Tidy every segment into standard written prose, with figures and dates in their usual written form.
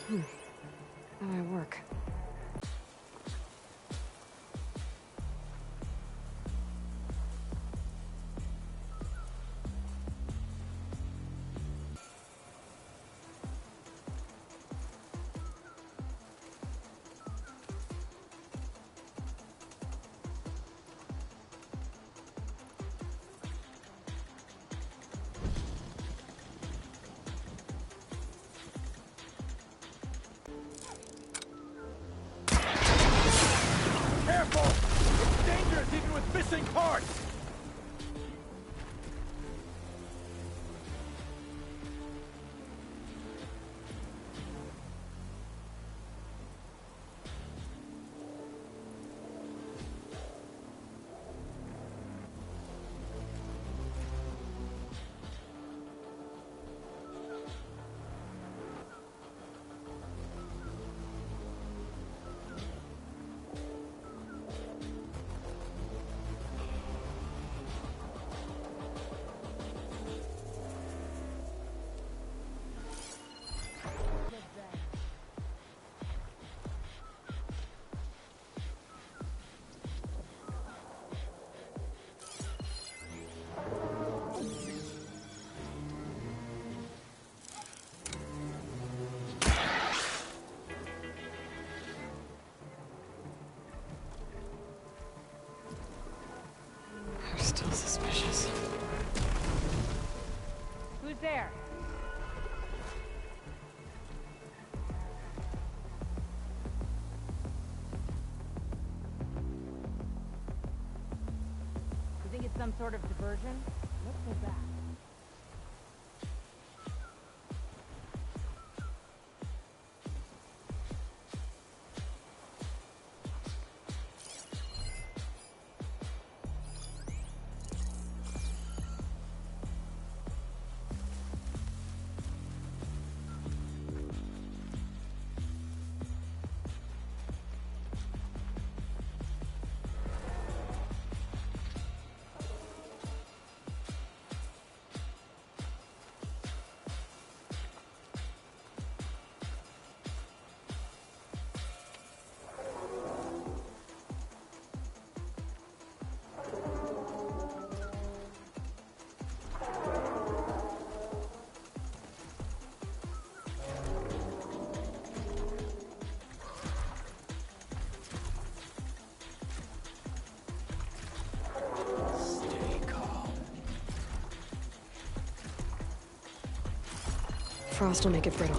How do I work? Careful! It's dangerous even with missing parts! I'm still suspicious. Who's there? You think it's some sort of diversion? Let's go back. Frost will make it brittle.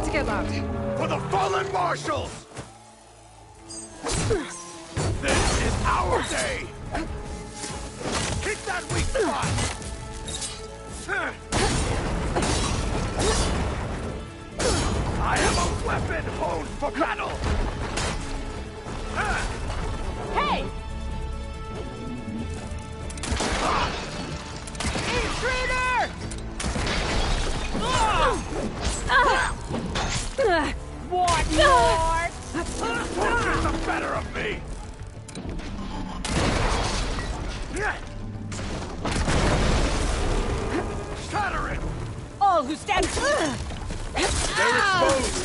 to get loud. For the fallen marshals! This is our day! Hit that weak spot! I am a weapon honed for battle! Hey! Intruder! What, Lord? Won't get the better of me! Shatter it! All who stand... They're exposed!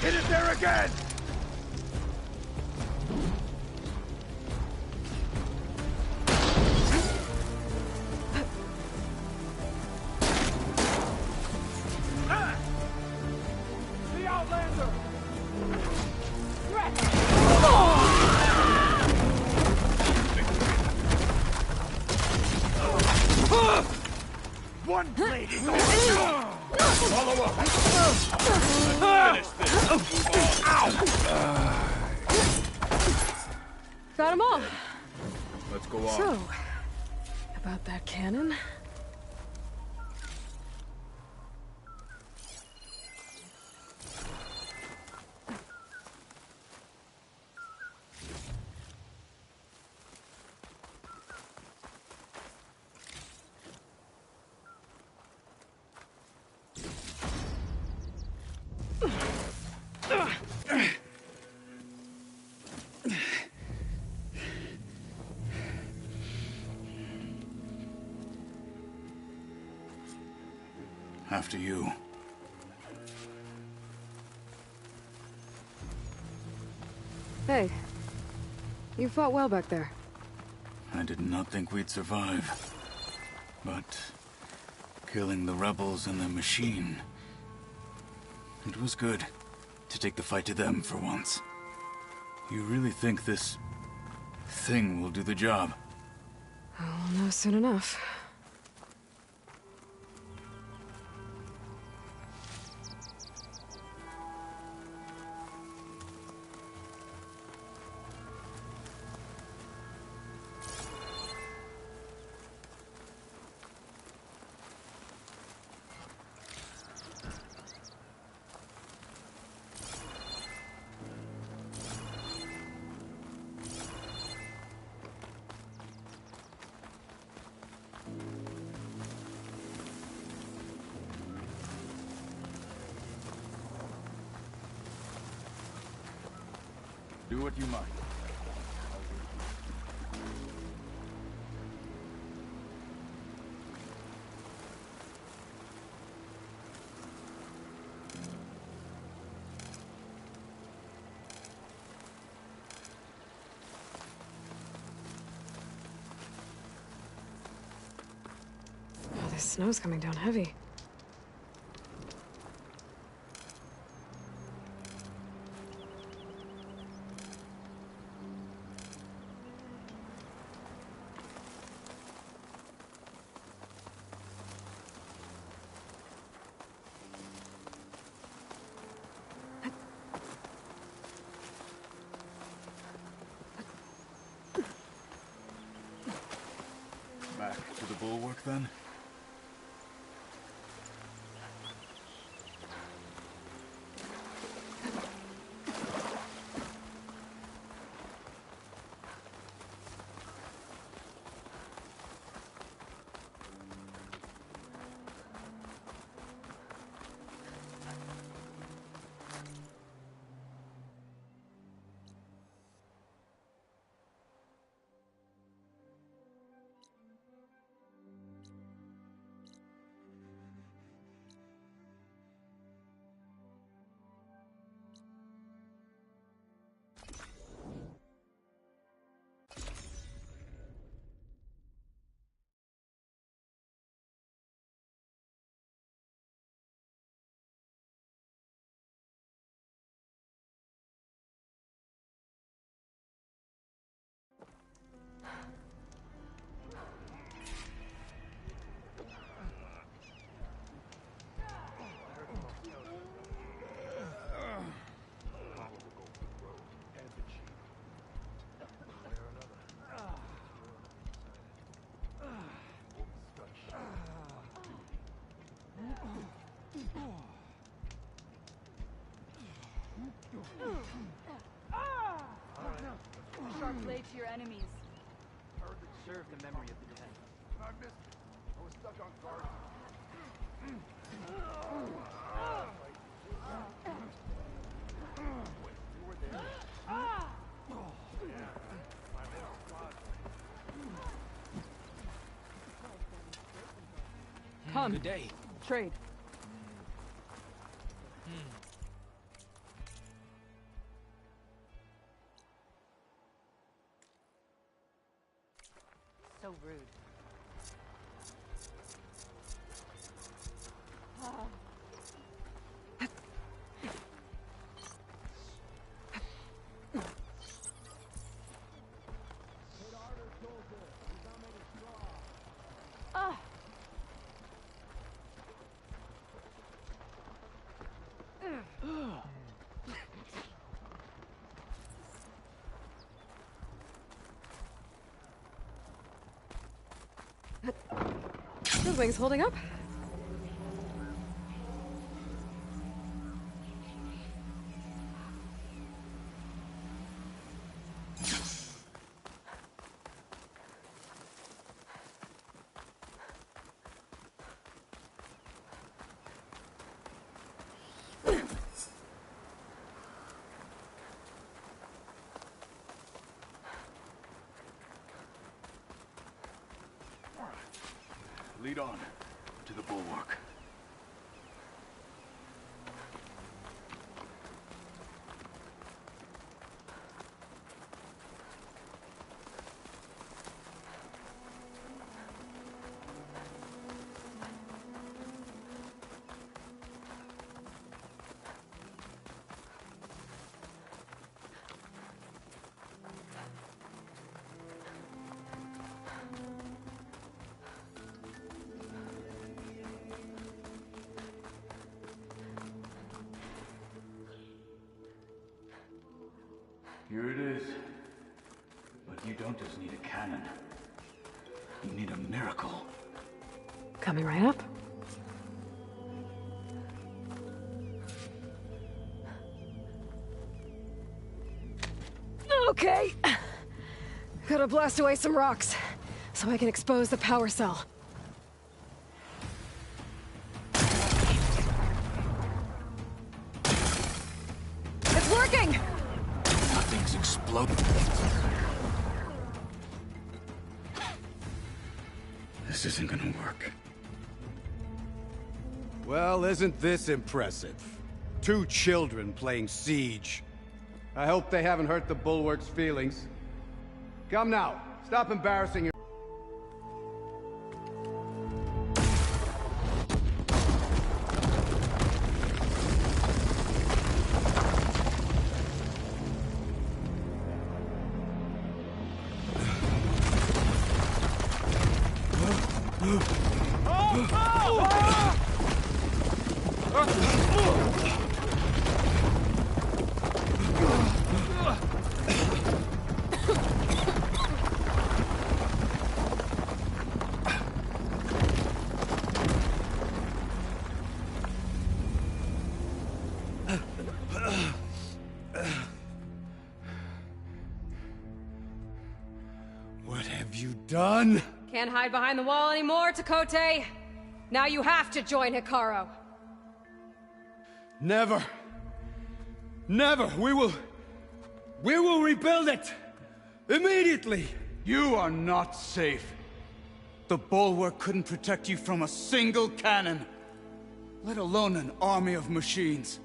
Hit it there again! The Outlander! One blade is all gone! Follow up! Finish this! Ow! Got them all. Let's go on. So, about that cannon? After you. Hey, you fought well back there. I did not think we'd survive. But killing the rebels and the machine... it was good to take the fight to them for once. You really think this thing will do the job? I'll know soon enough. Do what you might. Oh, this snow's coming down heavy. Back to the bulwark, then? Sharp blade to your enemies. Serve the memory of the dead. I missed it. I was stuck on guard. You were there? Come. Good day. Trade. So rude. Those wings holding up? Lead on to the bulwark. Here it is. But you don't just need a cannon. You need a miracle. Coming right up. Okay. Gotta blast away some rocks, so I can expose the power cell. It's working! Nothing's exploding. This isn't gonna work. Well, isn't this impressive? 2 children playing siege. I hope they haven't hurt the Bulwark's feelings. Come now, stop embarrassing your... What have you done? Can't hide behind the wall anymore, Takote. Now you have to join Hikaru. Never. Never. We will rebuild it. Immediately. You are not safe. The bulwark couldn't protect you from a single cannon, let alone an army of machines.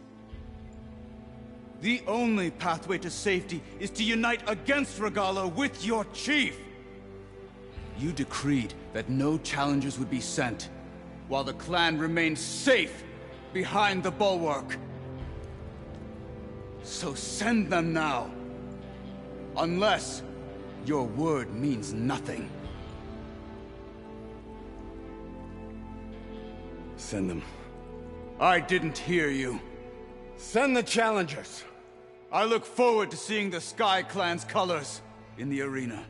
The only pathway to safety is to unite against Regalla with your chief. You decreed that no challengers would be sent, while the clan remained safe behind the bulwark. So send them now. Unless your word means nothing. Send them. I didn't hear you. Send the challengers. I look forward to seeing the Sky Clan's colors in the arena.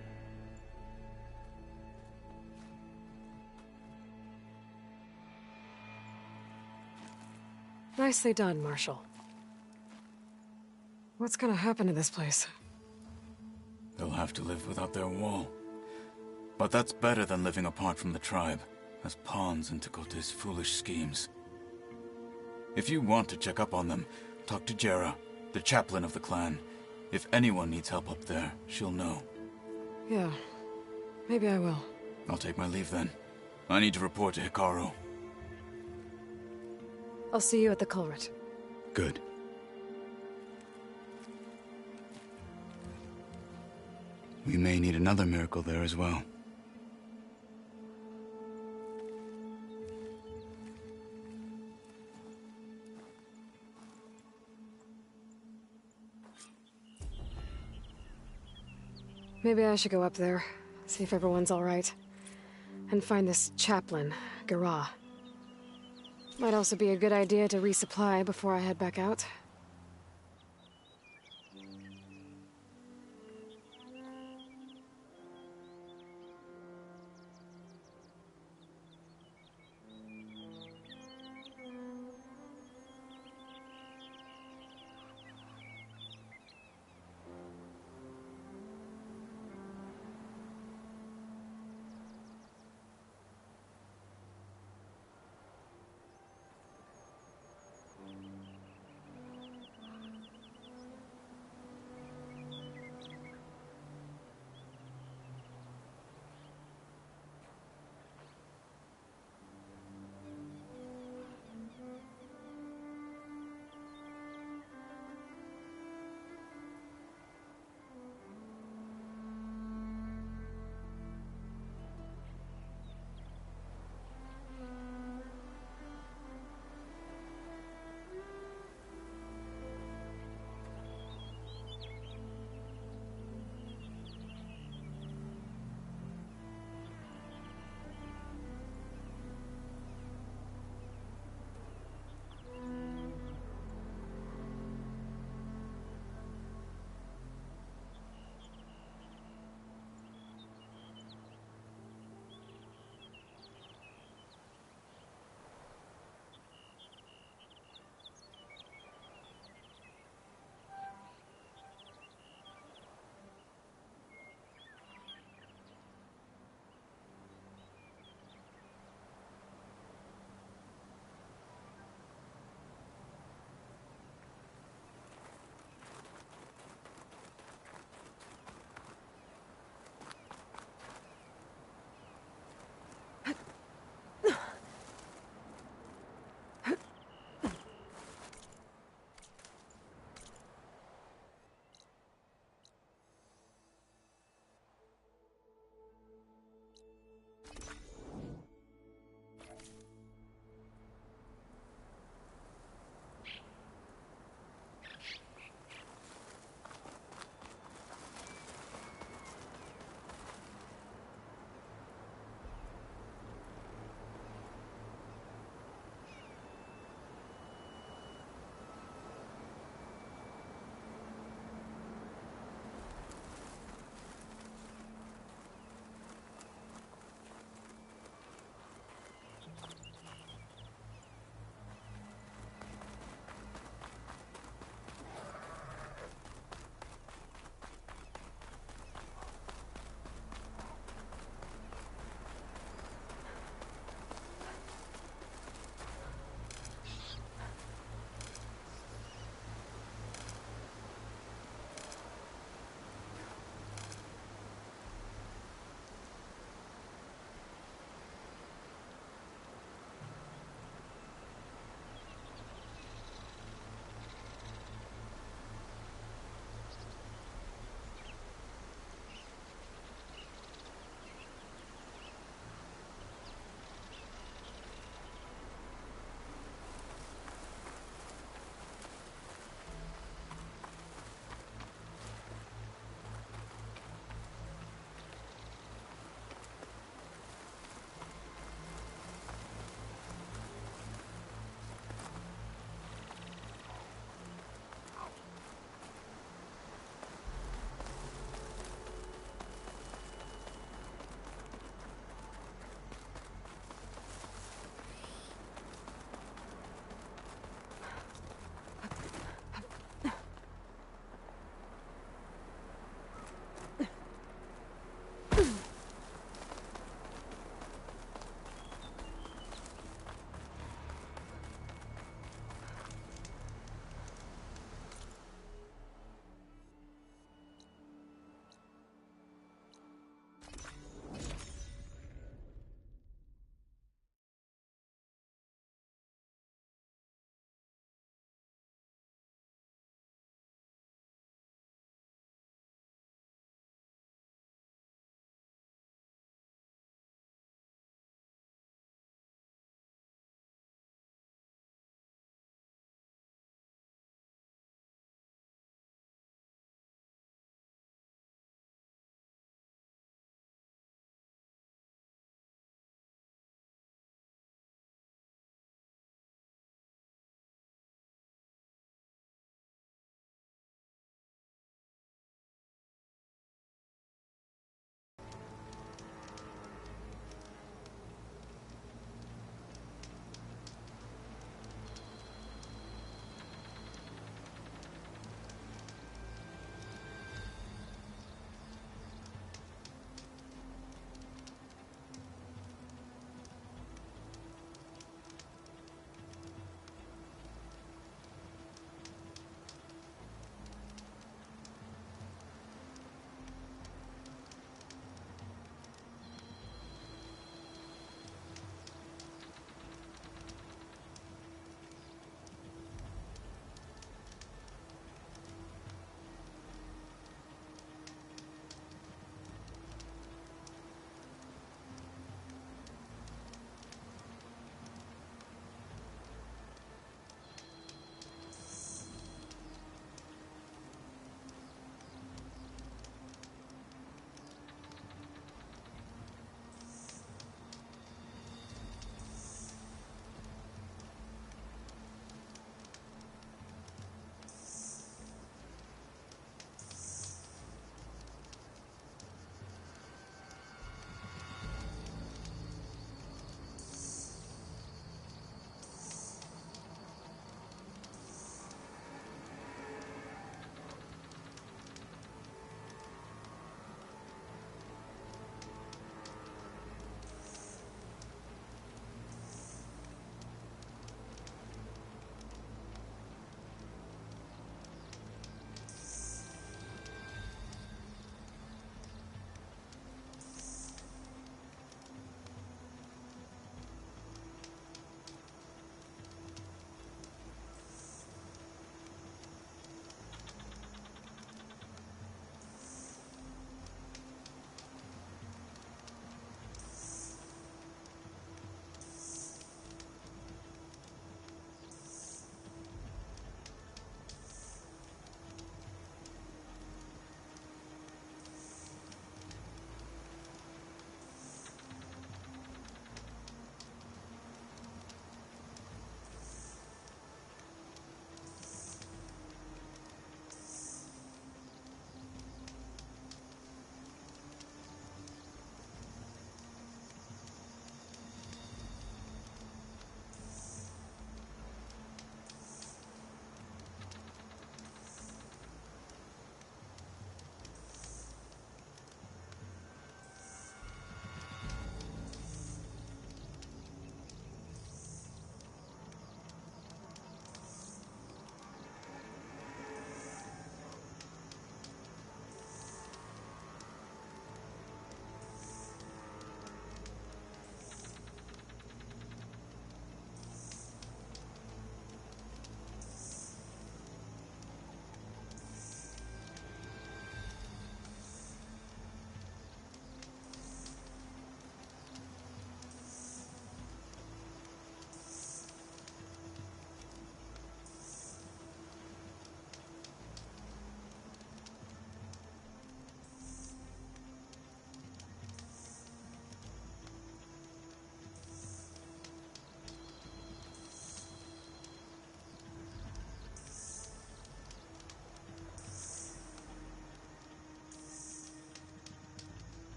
Nicely done, Marshal. What's gonna happen to this place? They'll have to live without their wall. But that's better than living apart from the tribe, as pawns in Tekote's foolish schemes. If you want to check up on them, talk to Jera, the chaplain of the clan. If anyone needs help up there, she'll know. Yeah, maybe I will. I'll take my leave then. I need to report to Hikaru. I'll see you at the culvert. Good. We may need another miracle there as well. Maybe I should go up there, see if everyone's all right. And find this chaplain, Garah. Might also be a good idea to resupply before I head back out.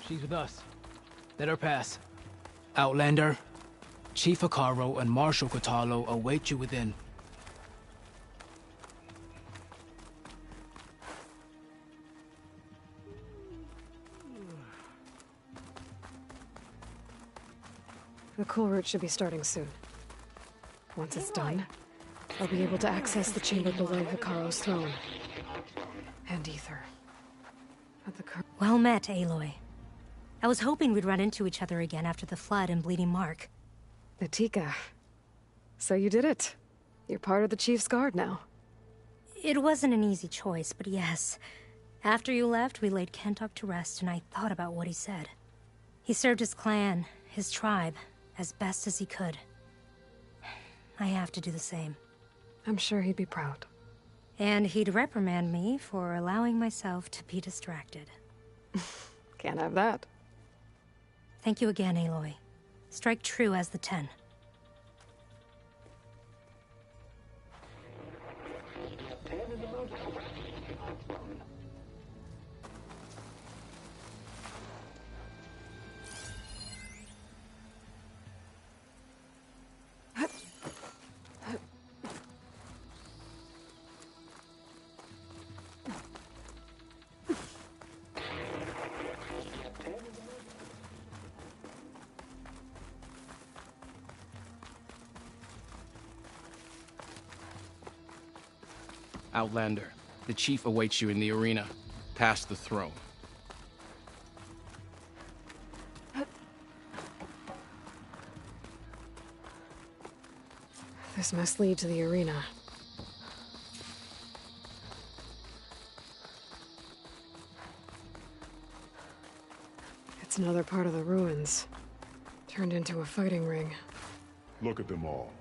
She's with us. Let her pass. Outlander, Chief Hekarro and Marshal Kotallo await you within. The cool route should be starting soon. Once it's done, I'll be able to access the chamber below Hekarro's throne. And Ether. At the Well met, Aloy. I was hoping we'd run into each other again after the flood and Bleeding Mark. Natika. So you did it. You're part of the Chief's Guard now. It wasn't an easy choice, but yes. After you left, we laid Kentuck to rest, and I thought about what he said. He served his clan, his tribe, as best as he could. I have to do the same. I'm sure he'd be proud. And he'd reprimand me for allowing myself to be distracted. Can't have that. Thank you again, Aloy. Strike true as the 10. Outlander, the chief awaits you in the arena, past the throne. This must lead to the arena. It's another part of the ruins, turned into a fighting ring. Look at them all.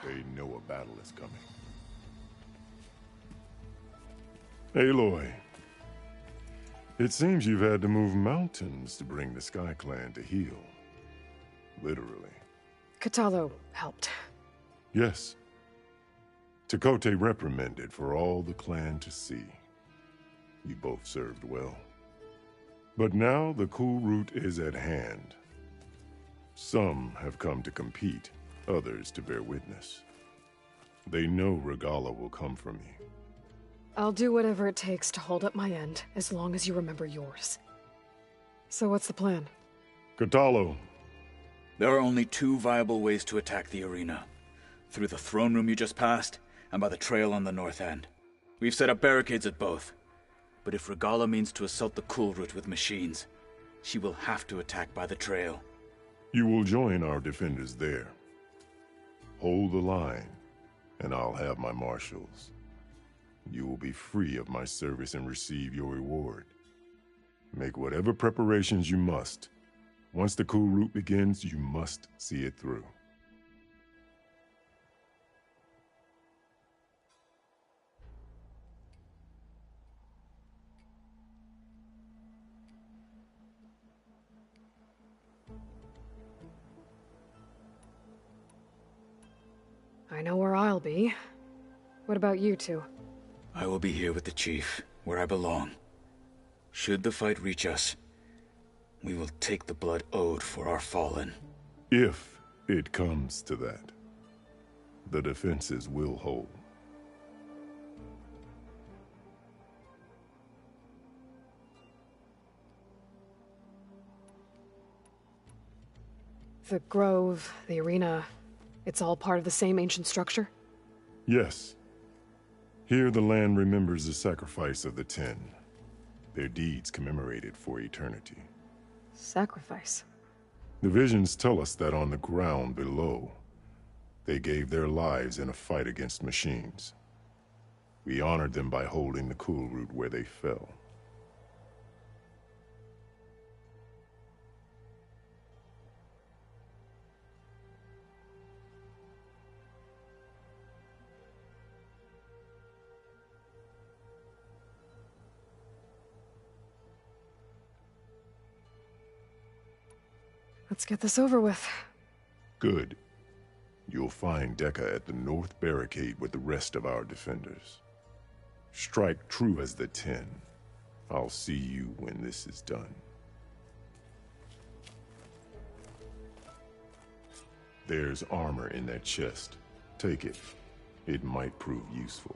They know a battle is coming. Aloy, it seems you've had to move mountains to bring the Sky Clan to heel. Literally. Kotallo helped. Yes. Tekotteh reprimanded for all the clan to see. You both served well. But now the cool route is at hand. Some have come to compete, others to bear witness. They know Regalla will come for me. I'll do whatever it takes to hold up my end, as long as you remember yours. So what's the plan? Kotallo. There are only two viable ways to attack the arena. Through the throne room you just passed, and by the trail on the north end. We've set up barricades at both. But if Regalla means to assault the cool route with machines, she will have to attack by the trail. You will join our defenders there. Hold the line, and I'll have my marshals. You will be free of my service and receive your reward. Make whatever preparations you must. Once the cool route begins, you must see it through. I know where I'll be. What about you two? I will be here with the chief, where I belong. Should the fight reach us, we will take the blood owed for our fallen. If it comes to that, the defenses will hold. The grove, the arena, it's all part of the same ancient structure? Yes. Here the land remembers the sacrifice of the 10. Their deeds commemorated for eternity. Sacrifice? The visions tell us that on the ground below, they gave their lives in a fight against machines. We honored them by holding the cool route where they fell. Let's get this over with. Good. You'll find Dekka at the north barricade with the rest of our defenders. Strike true as the 10. I'll see you when this is done. There's armor in that chest. Take it. It might prove useful.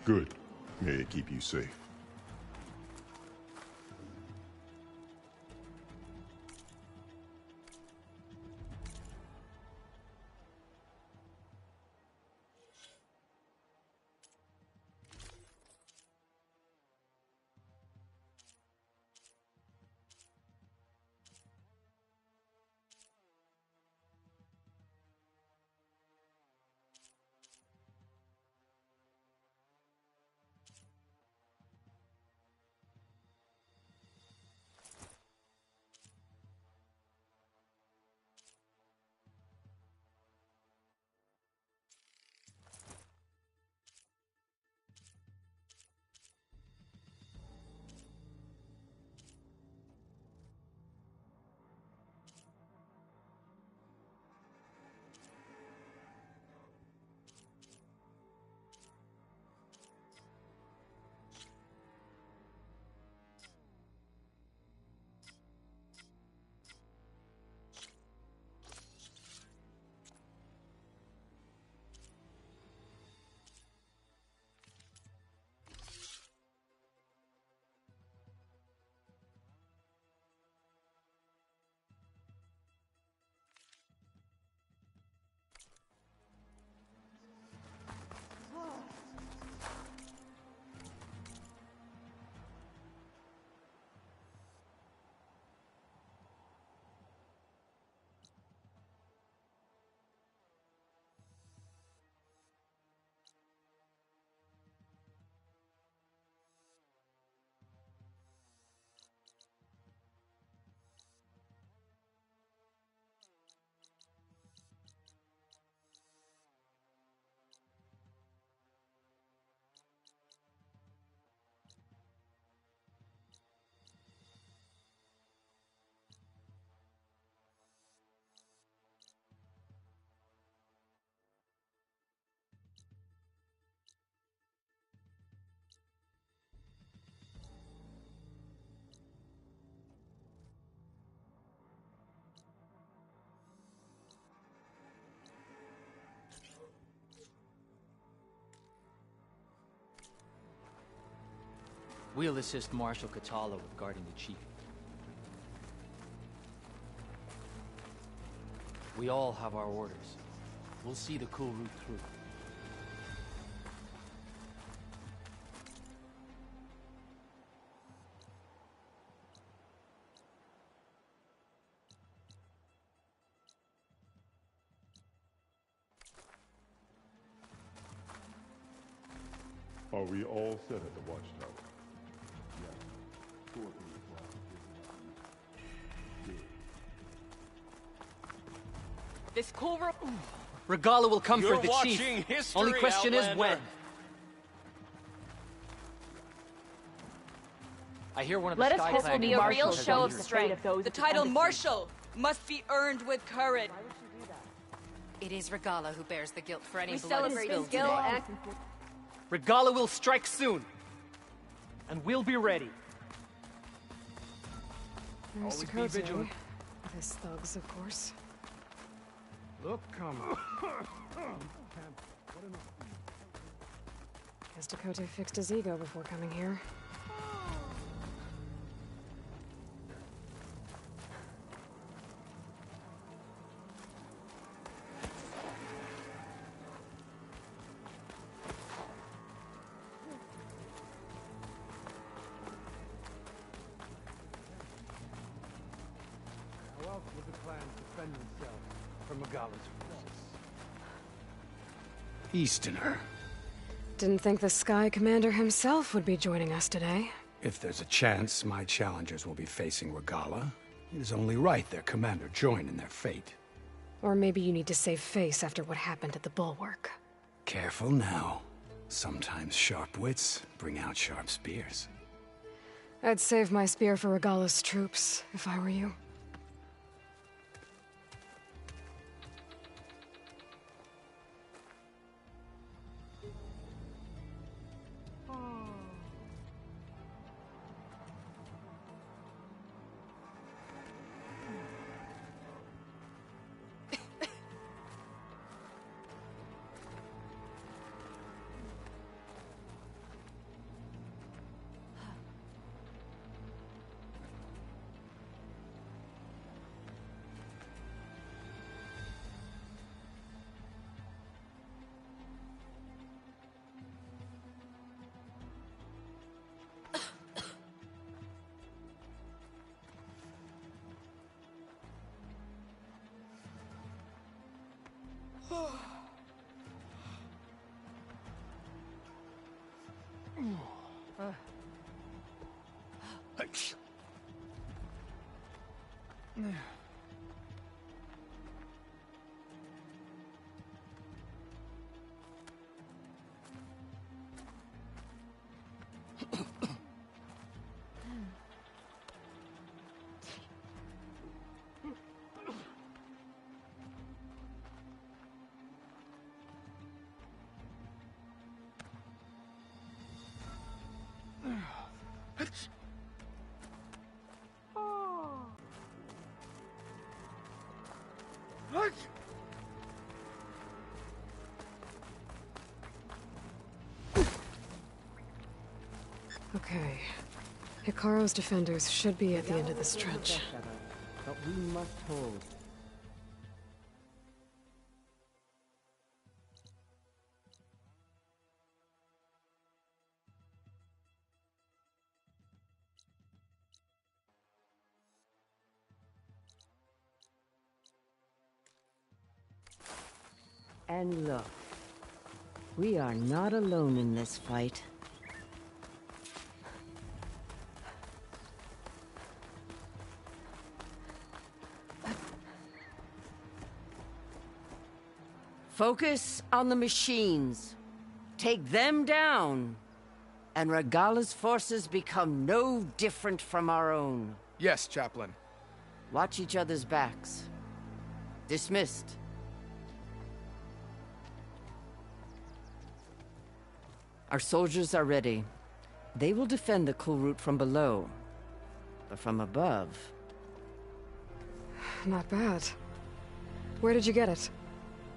Good. May it keep you safe. We'll assist Marshal Kotallo with guarding the chief. We all have our orders. We'll see the cool route through. Are we all set at the watchtower? This cool room. Regala will come You're for the chief. watching history, Only question is Outlander. when. I hear one of the Let us Sky hope Clan will be a real marshals show of injured. strength. The title Marshal must be earned with courage. It is Regala who bears the guilt for any We blood celebrate spilled skill today. and Regala will strike soon. And we'll be ready. There's Always be Kote. vigilant. With his thugs, of course. Look, come on. Guess Dakota fixed his ego before coming here. How else would the clan defend themselves from Megala's forces? Easterner. Didn't think the Sky Commander himself would be joining us today. If there's a chance my challengers will be facing Regalla, it is only right their commander join in their fate. Or maybe you need to save face after what happened at the Bulwark. Careful now. Sometimes sharp wits bring out sharp spears. I'd save my spear for Regalla's troops, if I were you. Okay. Hikaru's defenders should be at the end of this trench. But we must hold. And look, we are not alone in this fight. Focus on the machines. Take them down, and Regalla's forces become no different from our own. Yes, Chaplain. Watch each other's backs. Dismissed. Our soldiers are ready. They will defend the Kulrut from below. But from above... Not bad. Where did you get it?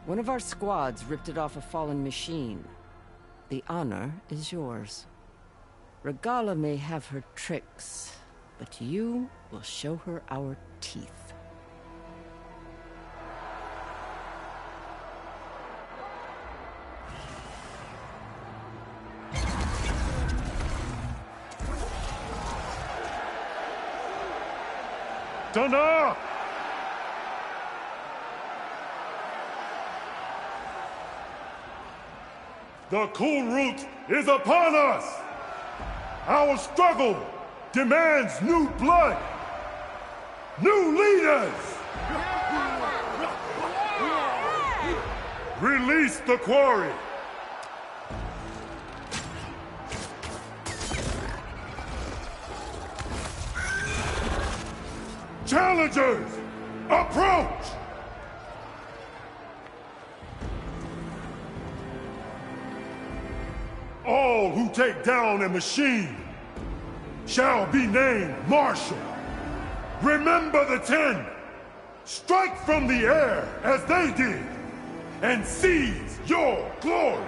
One of our squads ripped it off a fallen machine. The honor is yours. Regalla may have her tricks, but you will show her our teeth. Dana! The Kulrut is upon us! Our struggle demands new blood! New leaders! Release the quarry! Challengers, approach! All who take down a machine shall be named Marshal. Remember the 10. Strike from the air as they did, and seize your glory.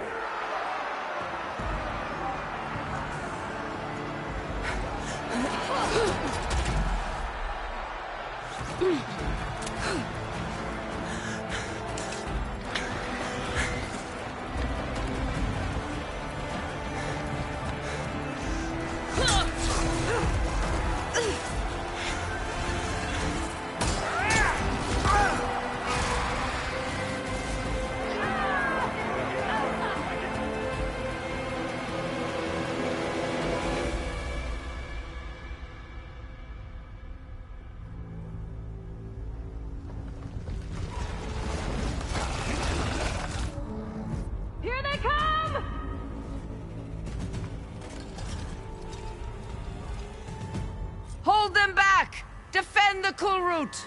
Defend the Kulrut!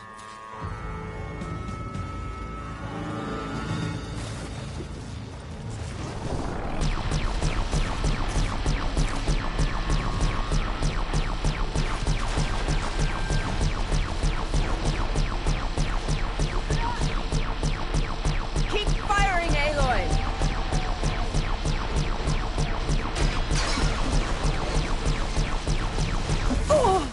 Keep firing, Aloy! Oh!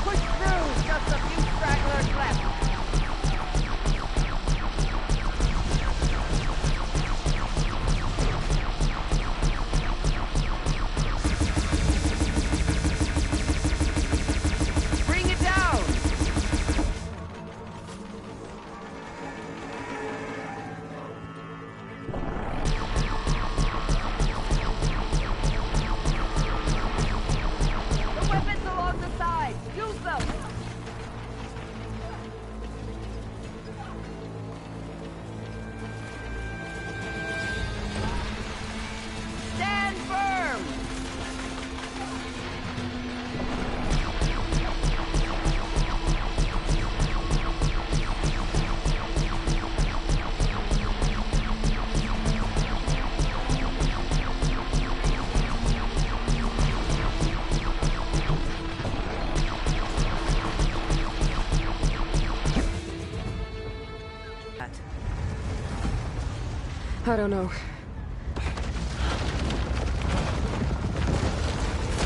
Push through! Just a few stragglers left. Bring it down! The weapons along the side! Use them! Stand firm! I don't know.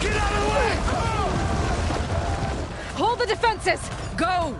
Get out of the way! Hold the defenses! Go!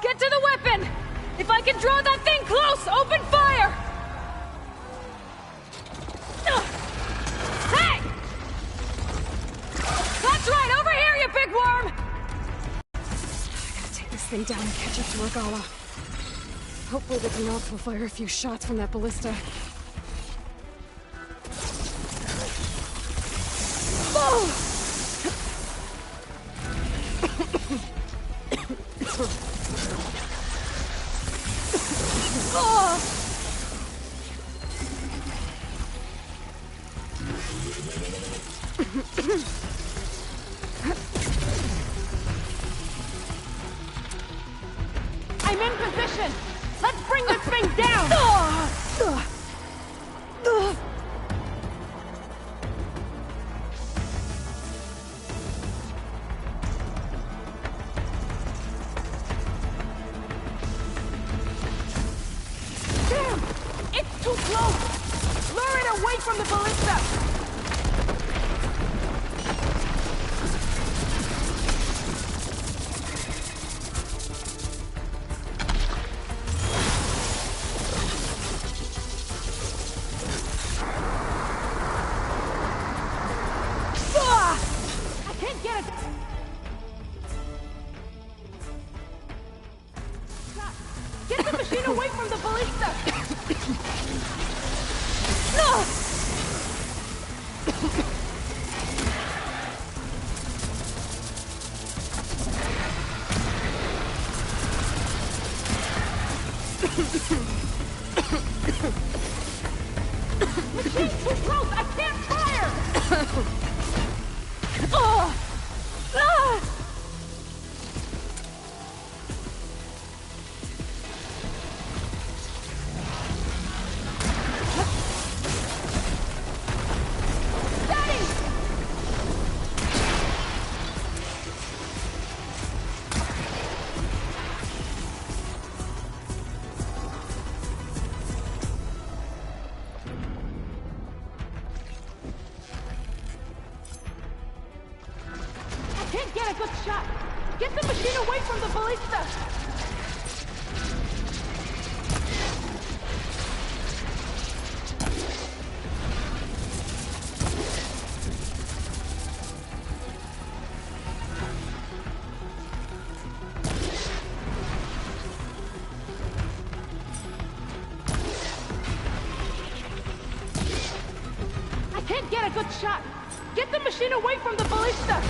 Get to the weapon! If I can draw that thing close, open fire! Hey! That's right, over here, you big worm! I gotta take this thing down and catch up to Regala. Hopefully the Gnots will fire a few shots from that ballista. Oh! I'm in position! Let's bring this thing down! Damn! It's too close! Lure it away from the ballista! Machine's too close! I can't fire! Oh! Ah! Can't get a good shot! Get the machine away from the ballista! I can't get a good shot! Get the machine away from the ballista!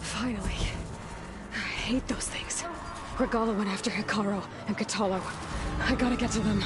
Finally. I hate those things. Regalla went after Hekarro and Kotallo. I gotta get to them.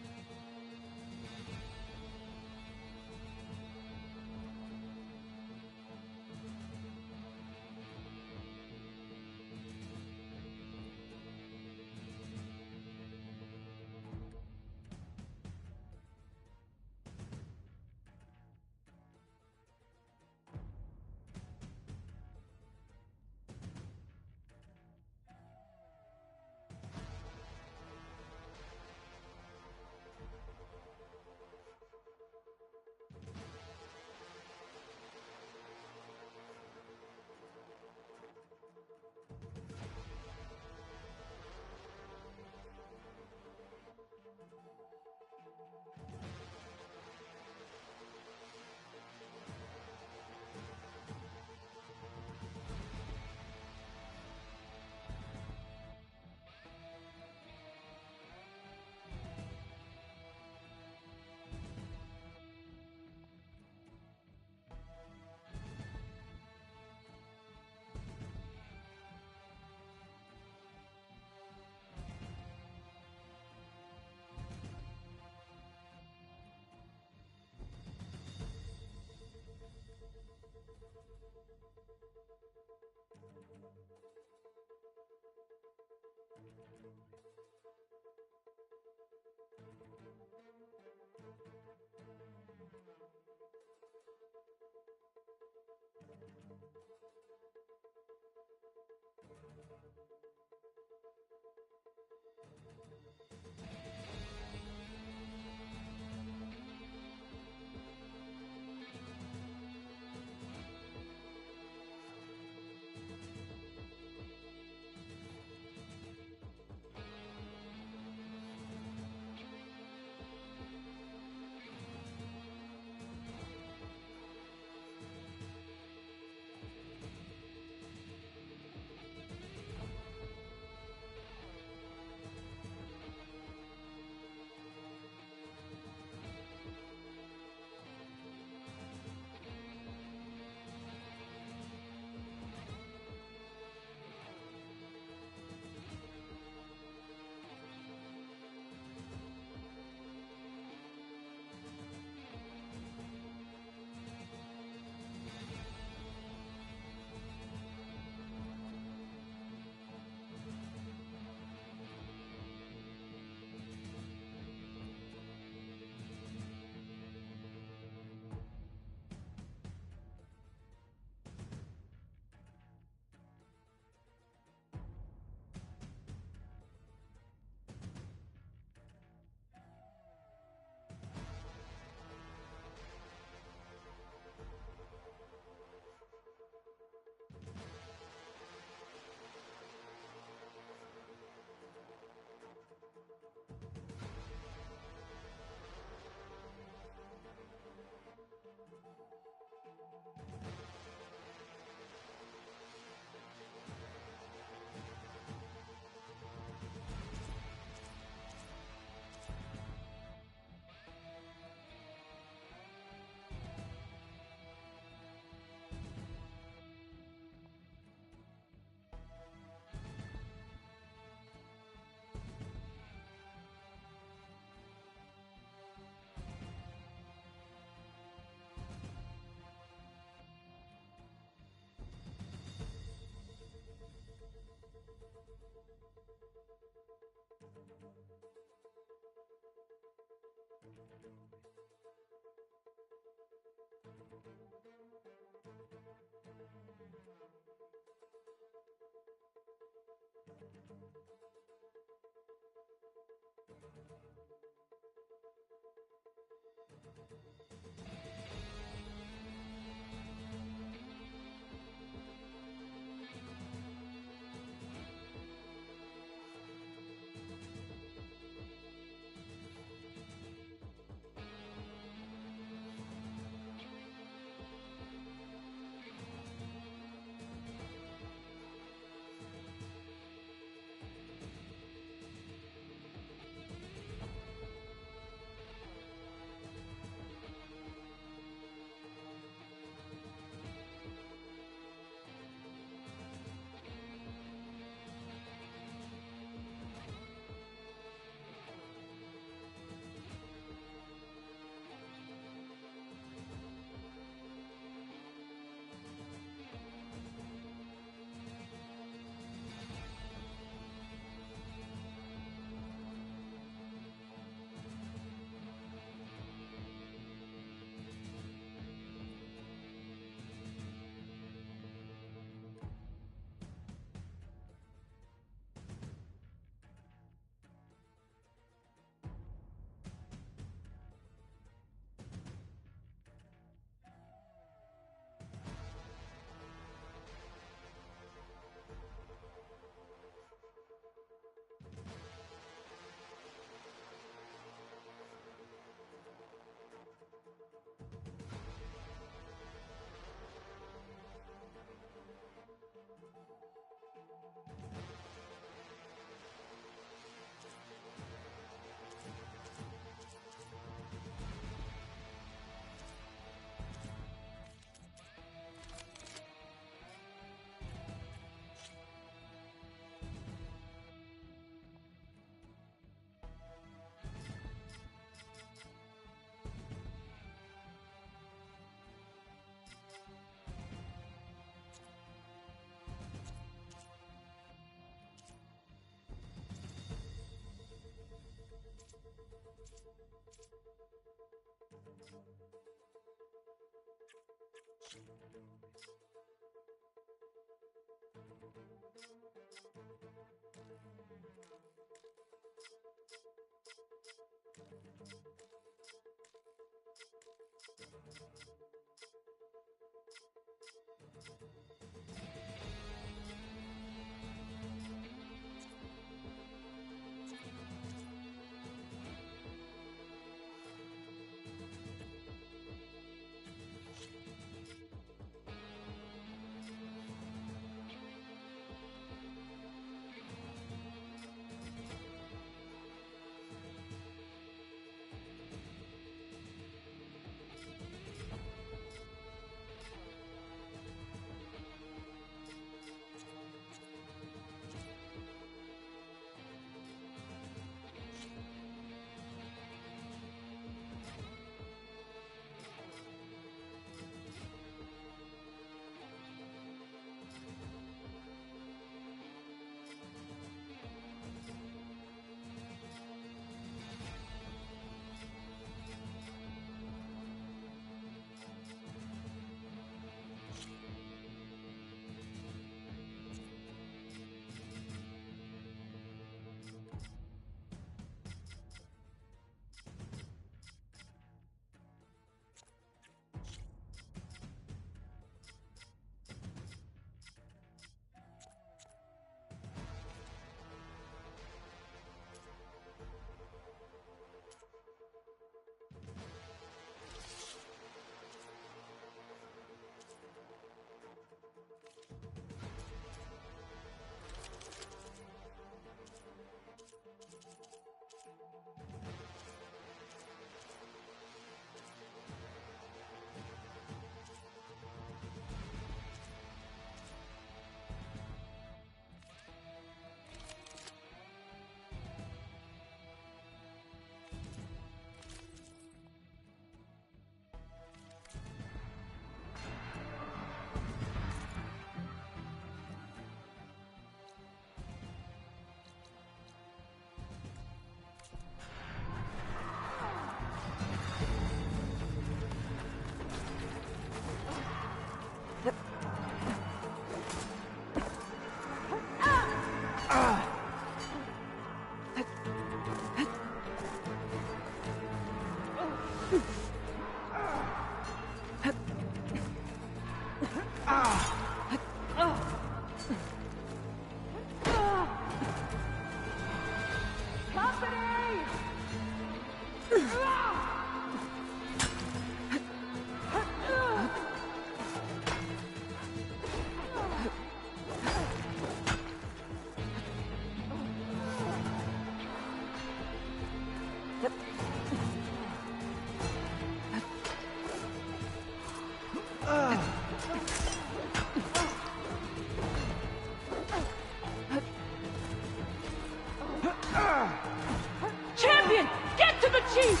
Champion, get to the chief!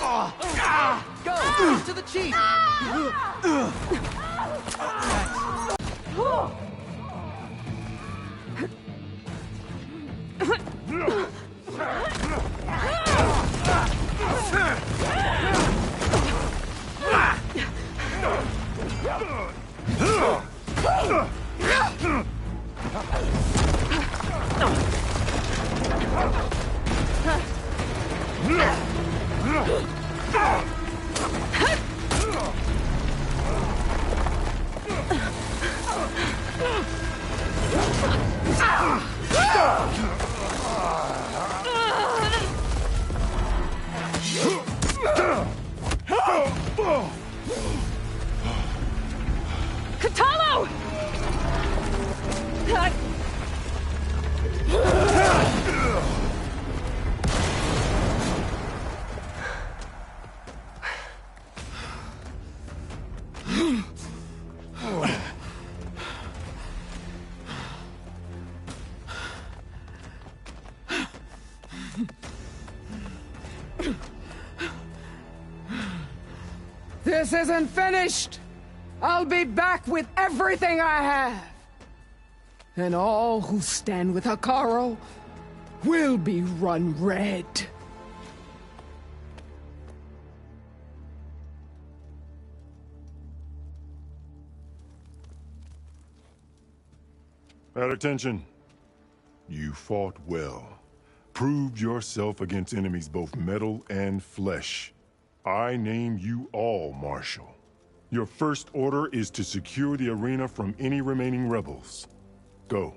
Go! To the chief! Katalo! This isn't finished! I'll be back with everything I have! And all who stand with Hekarro will be run red. At attention. You fought well. Proved yourself against enemies both metal and flesh. I name you all Marshal. Your first order is to secure the arena from any remaining rebels. Go.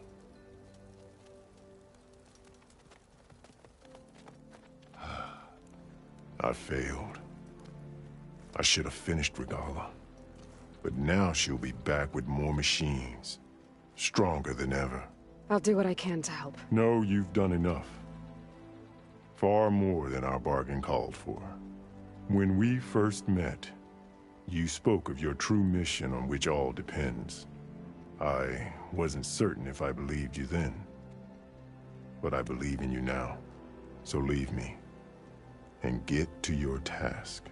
I failed. I should have finished Regalla. But now she'll be back with more machines. Stronger than ever. I'll do what I can to help. No, you've done enough. Far more than our bargain called for. When we first met, you spoke of your true mission on which all depends. I wasn't certain if I believed you then. But I believe in you now. So leave me. And get to your task.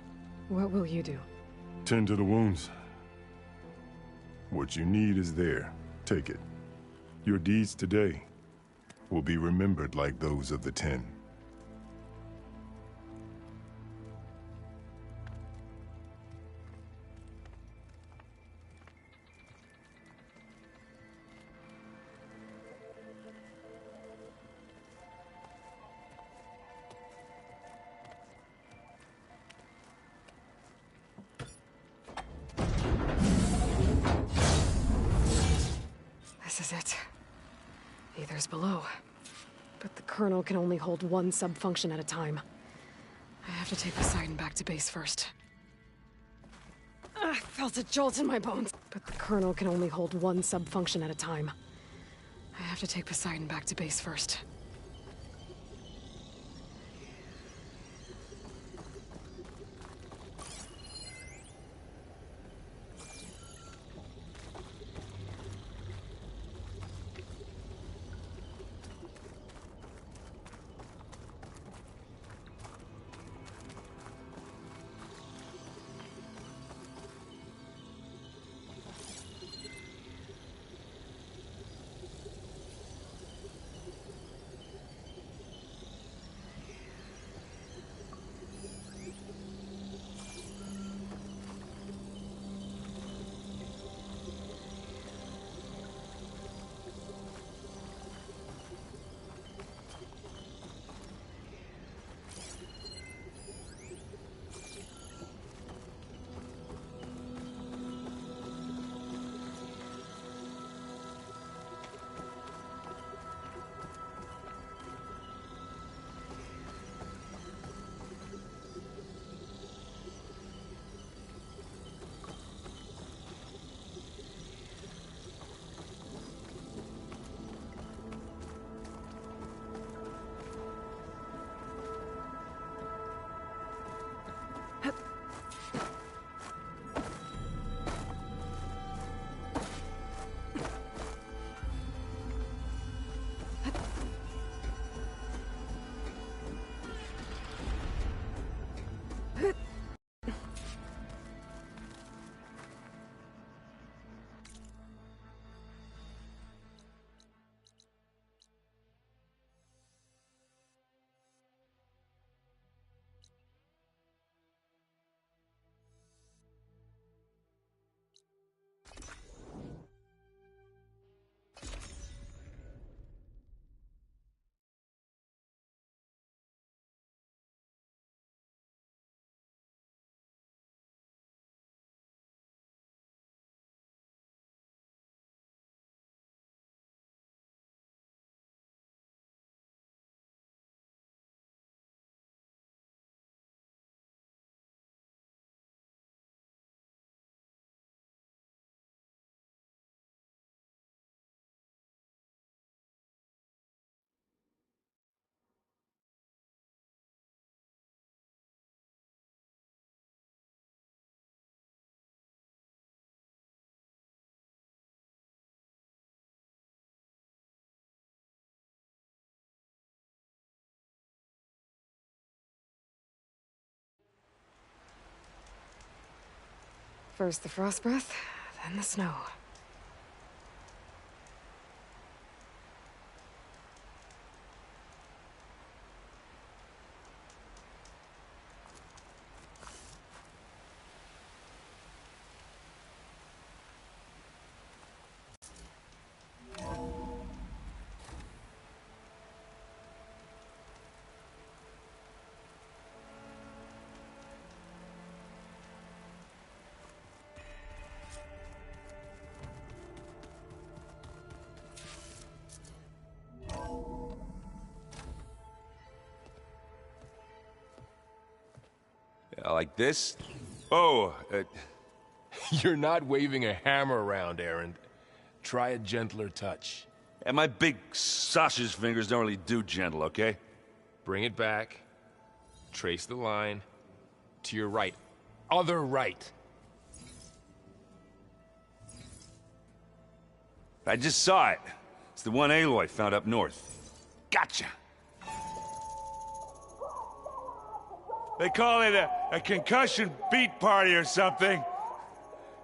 What will you do? Tend to the wounds. What you need is there. Take it. Your deeds today will be remembered like those of the 10. This is it. Aether's below. But the Colonel can only hold one sub-function at a time. I have to take Poseidon back to base first. I felt a jolt in my bones. But the Colonel can only hold one sub-function at a time. I have to take Poseidon back to base first. First the frost breath, then the snow. Like this? Oh, You're not waving a hammer around, Erend. Try a gentler touch. And my big sausage fingers don't really do gentle, okay? Bring it back. Trace the line. To your right. Other right. I just saw it. It's the one Aloy found up north. Gotcha! They call it a concussion beat party or something.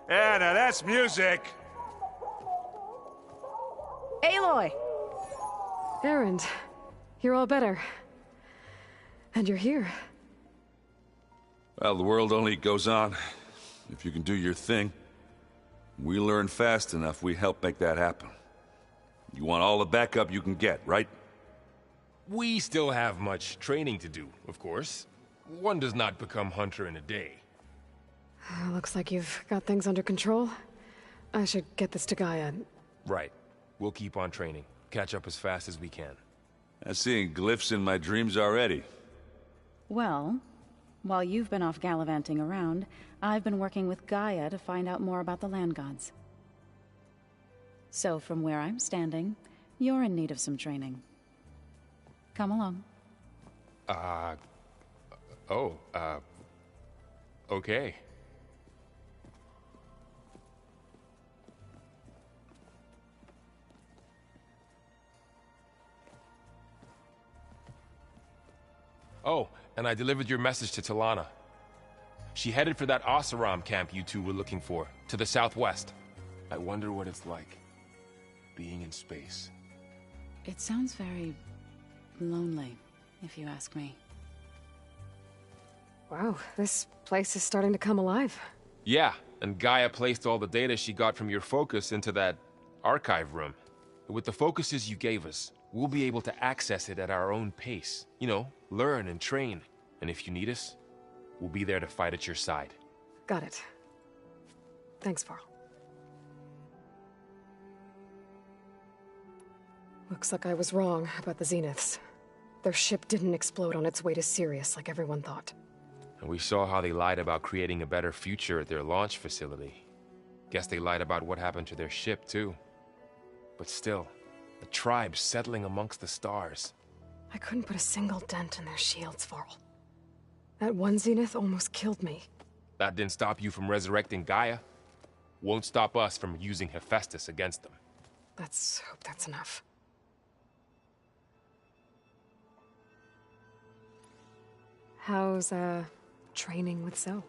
Yeah, now that's music. Aloy! Erend, you're all better. And you're here. Well, the world only goes on if you can do your thing. We learn fast enough, we help make that happen. You want all the backup you can get, right? We still have much training to do, of course. One does not become hunter in a day. Looks like you've got things under control. I should get this to Gaia. Right. We'll keep on training. Catch up as fast as we can. I'm seeing glyphs in my dreams already. Well, while you've been off gallivanting around, I've been working with Gaia to find out more about the land gods. So from where I'm standing, you're in need of some training. Come along. Okay. Oh, and I delivered your message to Talana. She headed for that Oseram camp you two were looking for, to the southwest. I wonder what it's like, being in space. It sounds very lonely, if you ask me. Wow, this place is starting to come alive. Yeah, and Gaia placed all the data she got from your focus into that archive room. With the focuses you gave us, we'll be able to access it at our own pace. You know, learn and train. And if you need us, we'll be there to fight at your side. Got it. Thanks, Varl. Looks like I was wrong about the Zeniths. Their ship didn't explode on its way to Sirius like everyone thought. And we saw how they lied about creating a better future at their launch facility. Guess they lied about what happened to their ship, too. But still, the tribe settling amongst the stars. I couldn't put a single dent in their shields, Varl. That one Zenith almost killed me. That didn't stop you from resurrecting Gaia. Won't stop us from using Hephaestus against them. Let's hope that's enough. How's, training with Zoe?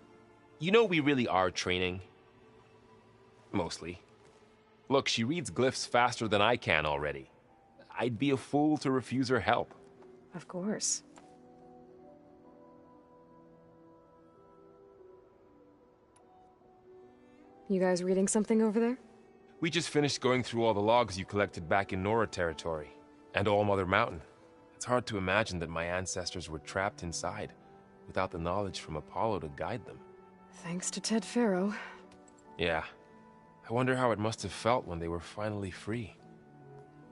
You know we really are training. Mostly. Look, she reads glyphs faster than I can already. I'd be a fool to refuse her help. Of course. You guys reading something over there? We just finished going through all the logs you collected back in Nora territory, and All Mother Mountain. It's hard to imagine that my ancestors were trapped inside, without the knowledge from Apollo to guide them. Thanks to Ted Faro. Yeah. I wonder how it must have felt when they were finally free.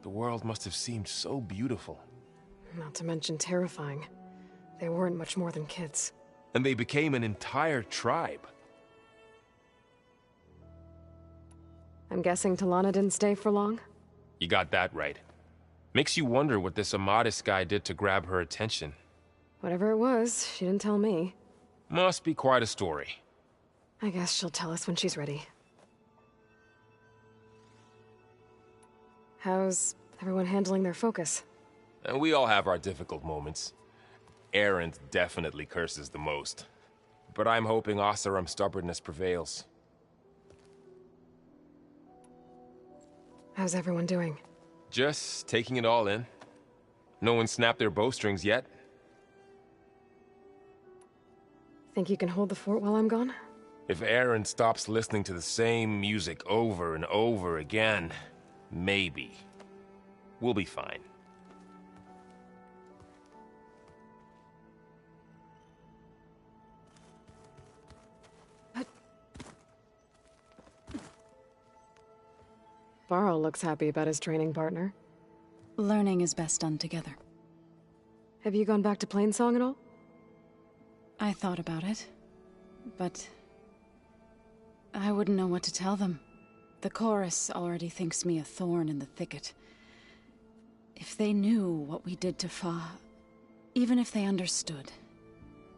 The world must have seemed so beautiful. Not to mention terrifying. They weren't much more than kids. And they became an entire tribe. I'm guessing Talana didn't stay for long? You got that right. Makes you wonder what this Amadis guy did to grab her attention. Whatever it was, she didn't tell me. Must be quite a story. I guess she'll tell us when she's ready. How's everyone handling their focus? And we all have our difficult moments. Erend definitely curses the most. But I'm hoping Oseram's stubbornness prevails. How's everyone doing? Just taking it all in. No one snapped their bowstrings yet. Think you can hold the fort while I'm gone? If Aaron stops listening to the same music over and over again, maybe. We'll be fine. Varl looks happy about his training partner. Learning is best done together. Have you gone back to Plainsong at all? I thought about it, but I wouldn't know what to tell them. The chorus already thinks me a thorn in the thicket. If they knew what we did to Fa, even if they understood,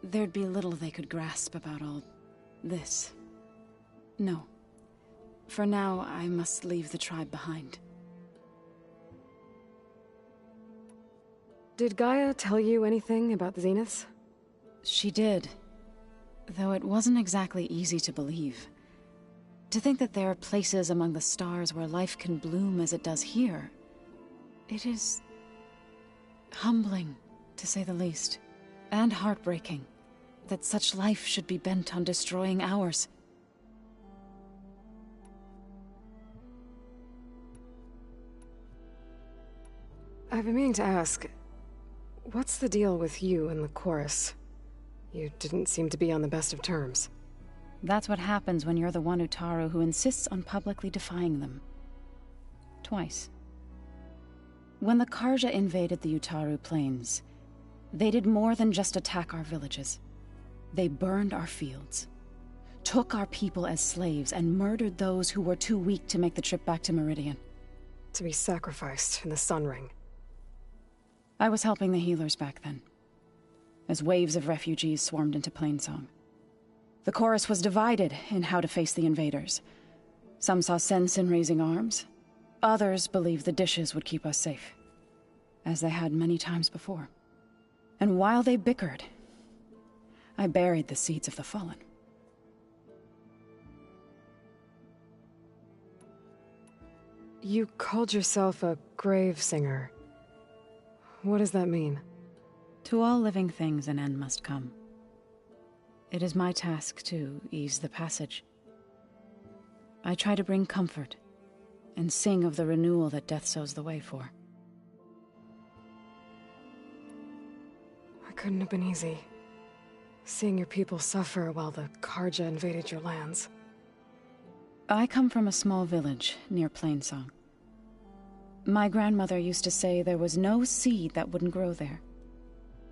there'd be little they could grasp about all this. No. For now, I must leave the tribe behind. Did Gaia tell you anything about the Zeniths? She did. Though it wasn't exactly easy to believe. To think that there are places among the stars where life can bloom as it does here. It is humbling, to say the least. And heartbreaking, that such life should be bent on destroying ours. I've been meaning to ask, what's the deal with you and the chorus? You didn't seem to be on the best of terms. That's what happens when you're the one Utaru who insists on publicly defying them. Twice. When the Carja invaded the Utaru plains, they did more than just attack our villages. They burned our fields, took our people as slaves, and murdered those who were too weak to make the trip back to Meridian. To be sacrificed in the Sun Ring. I was helping the healers back then, as waves of refugees swarmed into Plainsong. The chorus was divided in how to face the invaders. Some saw sense in raising arms. Others believed the dishes would keep us safe, as they had many times before. And while they bickered, I buried the seeds of the fallen. You called yourself a grave singer. What does that mean? To all living things an end must come. It is my task to ease the passage. I try to bring comfort, and sing of the renewal that death sows the way for. It couldn't have been easy. Seeing your people suffer while the Carja invaded your lands. I come from a small village near Plainsong. My grandmother used to say there was no seed that wouldn't grow there.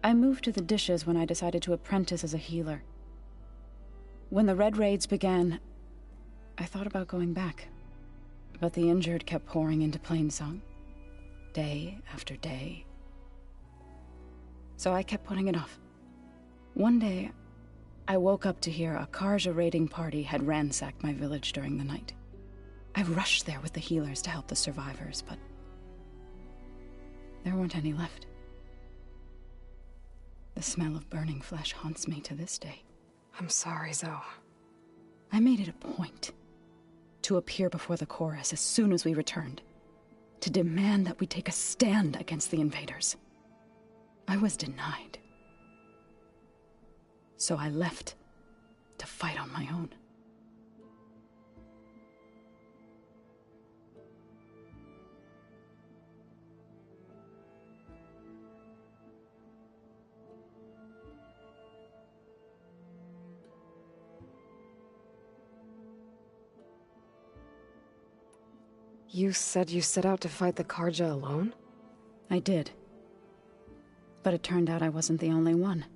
I moved to the dishes when I decided to apprentice as a healer. When the Red Raids began, I thought about going back. But the injured kept pouring into Plainsong, day after day. So I kept putting it off. One day, I woke up to hear a Carja raiding party had ransacked my village during the night. I rushed there with the healers to help the survivors, but there weren't any left. The smell of burning flesh haunts me to this day. I'm sorry, Zoe. I made it a point to appear before the chorus as soon as we returned, to demand that we take a stand against the invaders. I was denied. So I left to fight on my own. You said you set out to fight the Carja alone? I did. But it turned out I wasn't the only one.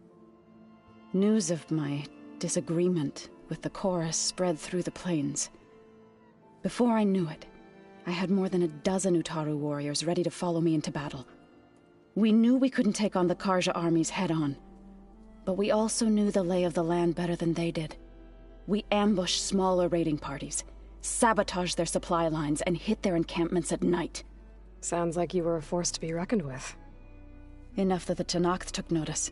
News of my disagreement with the chorus spread through the plains. Before I knew it, I had more than a dozen Utaru warriors ready to follow me into battle. We knew we couldn't take on the Carja armies head-on, but we also knew the lay of the land better than they did. We ambushed smaller raiding parties, sabotaged their supply lines, and hit their encampments at night. Sounds like you were a force to be reckoned with. Enough that the Tenakth took notice.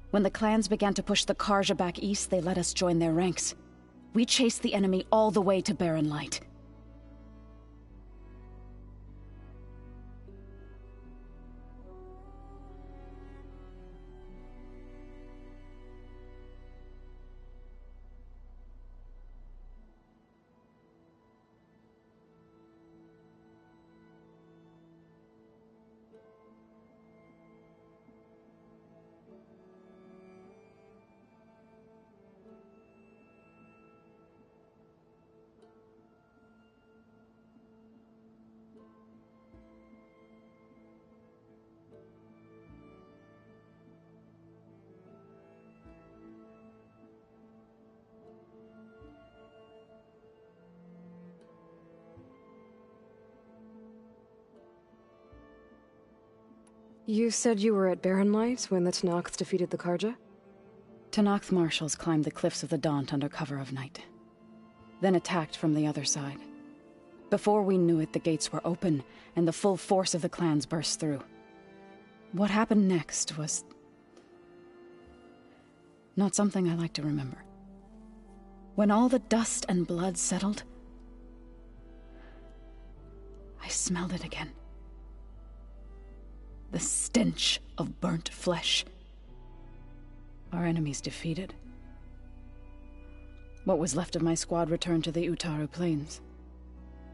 When the clans began to push the Carja back east, they let us join their ranks. We chased the enemy all the way to Barren Light. You said you were at Barrenlight when the Tenakth defeated the Karja? Tenakth marshals climbed the cliffs of the Daunt under cover of night, then attacked from the other side. Before we knew it, the gates were open, and the full force of the clans burst through. What happened next was not something I like to remember. When all the dust and blood settled, I smelled it again. The stench of burnt flesh. Our enemies defeated. What was left of my squad returned to the Utaru Plains.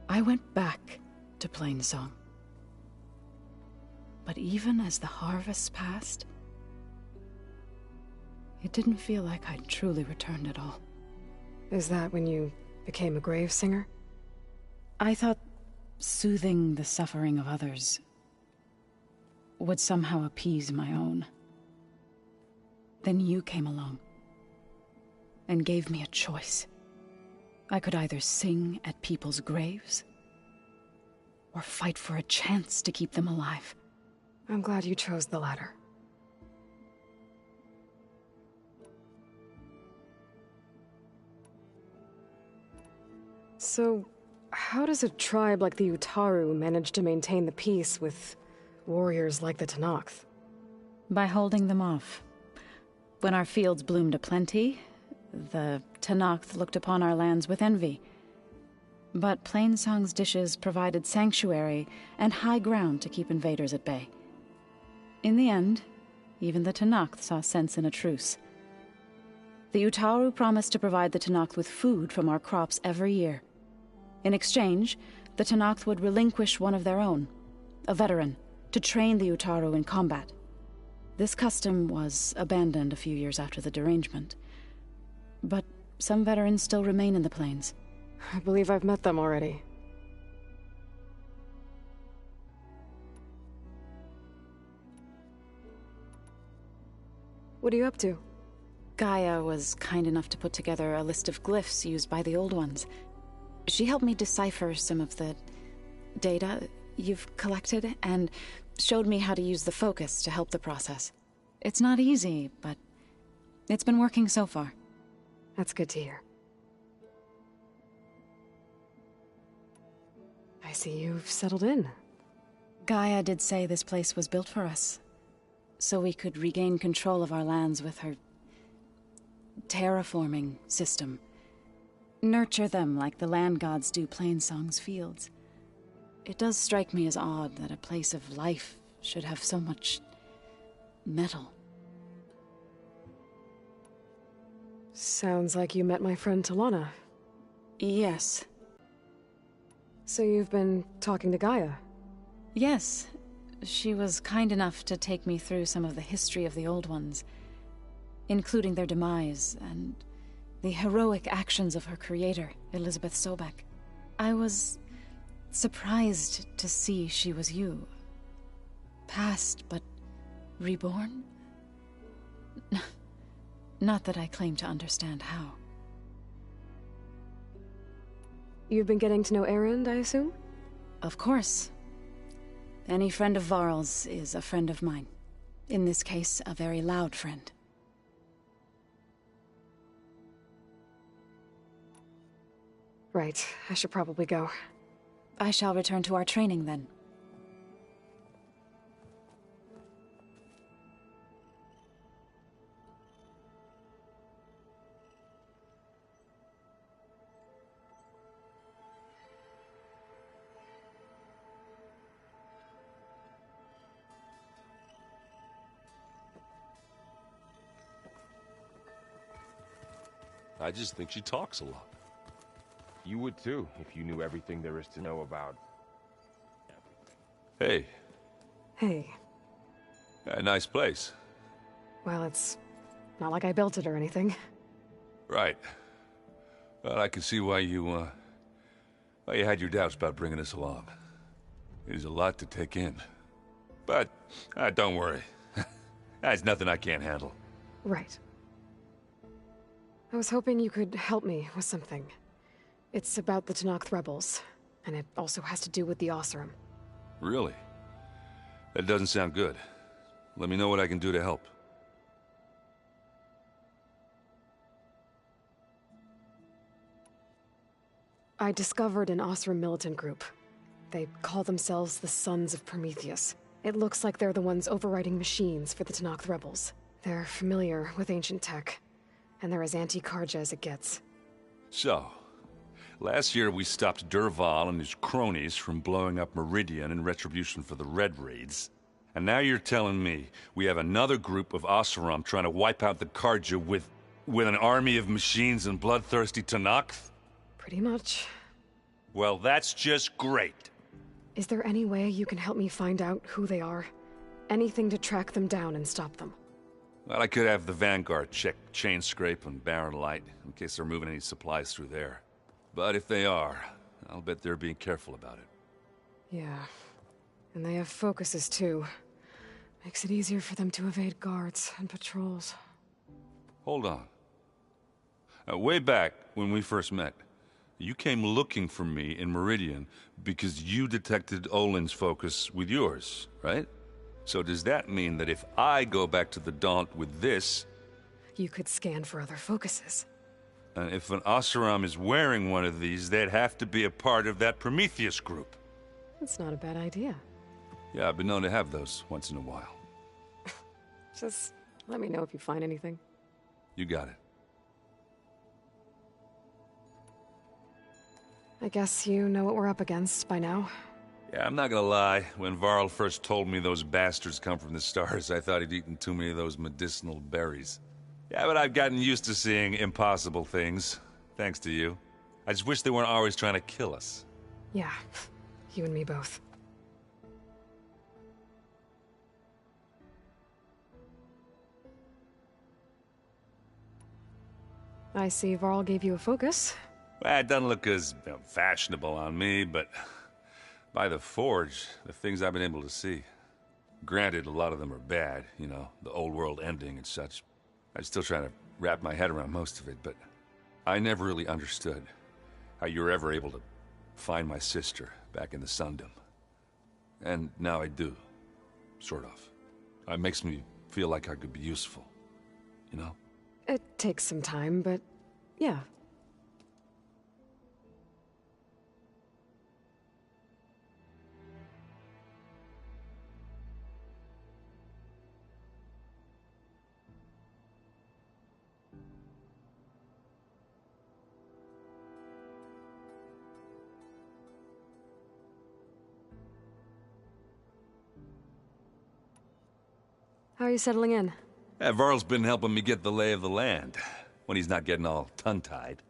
I went back to Plainsong. But even as the harvest passed, it didn't feel like I'd truly returned at all. Is that when you became a grave singer? I thought soothing the suffering of others would somehow appease my own. Then you came along and gave me a choice. I could either sing at people's graves or fight for a chance to keep them alive. I'm glad you chose the latter. So, how does a tribe like the Utaru manage to maintain the peace with warriors like the Tenakth? By holding them off. When our fields bloomed aplenty, the Tenakth looked upon our lands with envy. But Plainsong's dishes provided sanctuary and high ground to keep invaders at bay. In the end, even the Tenakth saw sense in a truce. The Utaru promised to provide the Tenakth with food from our crops every year. In exchange, the Tenakth would relinquish one of their own, a veteran, to train the Utaru in combat. This custom was abandoned a few years after the derangement. But some veterans still remain in the plains. I believe I've met them already. What are you up to? Gaia was kind enough to put together a list of glyphs used by the Old Ones. She helped me decipher some of the data you've collected, and showed me how to use the focus to help the process. It's not easy, but it's been working so far. That's good to hear. I see you've settled in. Gaia did say this place was built for us, so we could regain control of our lands with her terraforming system. Nurture them like the land gods do Plainsong's fields. It does strike me as odd that a place of life should have so much metal. Sounds like you met my friend Talana. Yes. So you've been talking to Gaia? Yes. She was kind enough to take me through some of the history of the Old Ones, including their demise and the heroic actions of her creator, Elizabeth Sobek. I was surprised to see she was you. Past, but reborn? Not that I claim to understand how. You've been getting to know Erend, I assume? Of course. Any friend of Varl's is a friend of mine. In this case, a very loud friend. Right. I should probably go. I shall return to our training then. I just think she talks a lot. You would too, if you knew everything there is to know about. Hey. Hey. A nice place. Well, it's not like I built it or anything. Right. Well, I can see why you had your doubts about bringing us along. It is a lot to take in. But, don't worry. That's nothing I can't handle. Right. I was hoping you could help me with something. It's about the Tenakth rebels, and it also has to do with the Oseram. Really? That doesn't sound good. Let me know what I can do to help. I discovered an Osram militant group. They call themselves the Sons of Prometheus. It looks like they're the ones overriding machines for the Tenakth rebels. They're familiar with ancient tech, and they're as anti-Carja as it gets. So, last year we stopped Dervahl and his cronies from blowing up Meridian in retribution for the Red Raids. And now you're telling me we have another group of Oseram trying to wipe out the Carja with an army of machines and bloodthirsty Tenakth? Pretty much. Well, that's just great. Is there any way you can help me find out who they are? Anything to track them down and stop them? Well, I could have the Vanguard check Chainscrape and Barren Light in case they're moving any supplies through there. But if they are, I'll bet they're being careful about it. Yeah. And they have focuses too. Makes it easier for them to evade guards and patrols. Hold on. Way back when we first met, you came looking for me in Meridian because you detected Olin's focus with yours, right? So does that mean that if I go back to the Daunt with this... You could scan for other focuses. And if an Oseram is wearing one of these, they'd have to be a part of that Prometheus group. That's not a bad idea. Yeah, I've been known to have those once in a while. Just let me know if you find anything. You got it. I guess you know what we're up against by now. Yeah, I'm not gonna lie. When Varl first told me those bastards come from the stars, I thought he'd eaten too many of those medicinal berries. Yeah, but I've gotten used to seeing impossible things, thanks to you. I just wish they weren't always trying to kill us. Yeah, you and me both. I see Varl gave you a focus. Well, it doesn't look as fashionable on me, but by the Forge, the things I've been able to see. Granted, a lot of them are bad, you know, the old world ending and such. I'm still trying to wrap my head around most of it, but I never really understood how you were ever able to find my sister back in the Sundom. And now I do, sort of. It makes me feel like I could be useful, you know? It takes some time, but yeah. How are you settling in? Varl's been helping me get the lay of the land, when he's not getting all tongue-tied.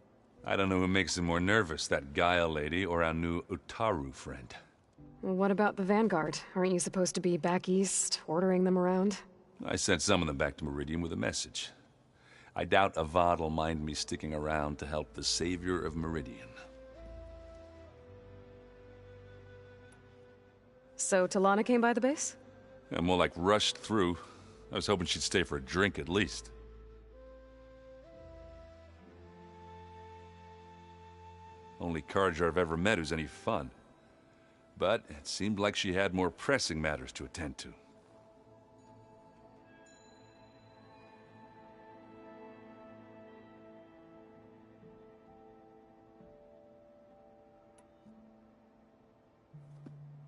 I don't know who makes him more nervous, that Gaia lady or our new Utaru friend. Well, what about the Vanguard? Aren't you supposed to be back east, ordering them around? I sent some of them back to Meridian with a message. I doubt Avad will mind me sticking around to help the savior of Meridian. So Talana came by the base? Yeah, more like rushed through. I was hoping she'd stay for a drink at least. Only Carja I've ever met who's any fun. But it seemed like she had more pressing matters to attend to.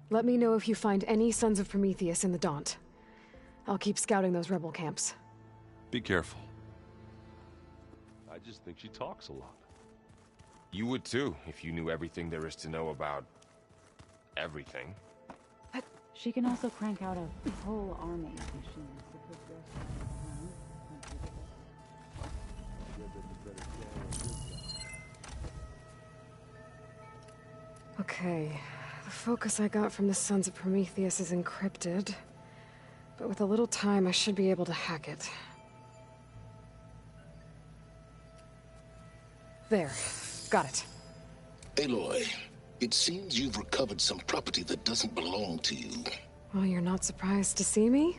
Let me know if you find any Sons of Prometheus in the Daunt. I'll keep scouting those rebel camps. Be careful. I just think she talks a lot. You would too, if you knew everything there is to know about... everything. She can also crank out a whole army of machines. Okay. The focus I got from the Sons of Prometheus is encrypted. But with a little time, I should be able to hack it. There. Got it. Aloy, it seems you've recovered some property that doesn't belong to you. Well, you're not surprised to see me?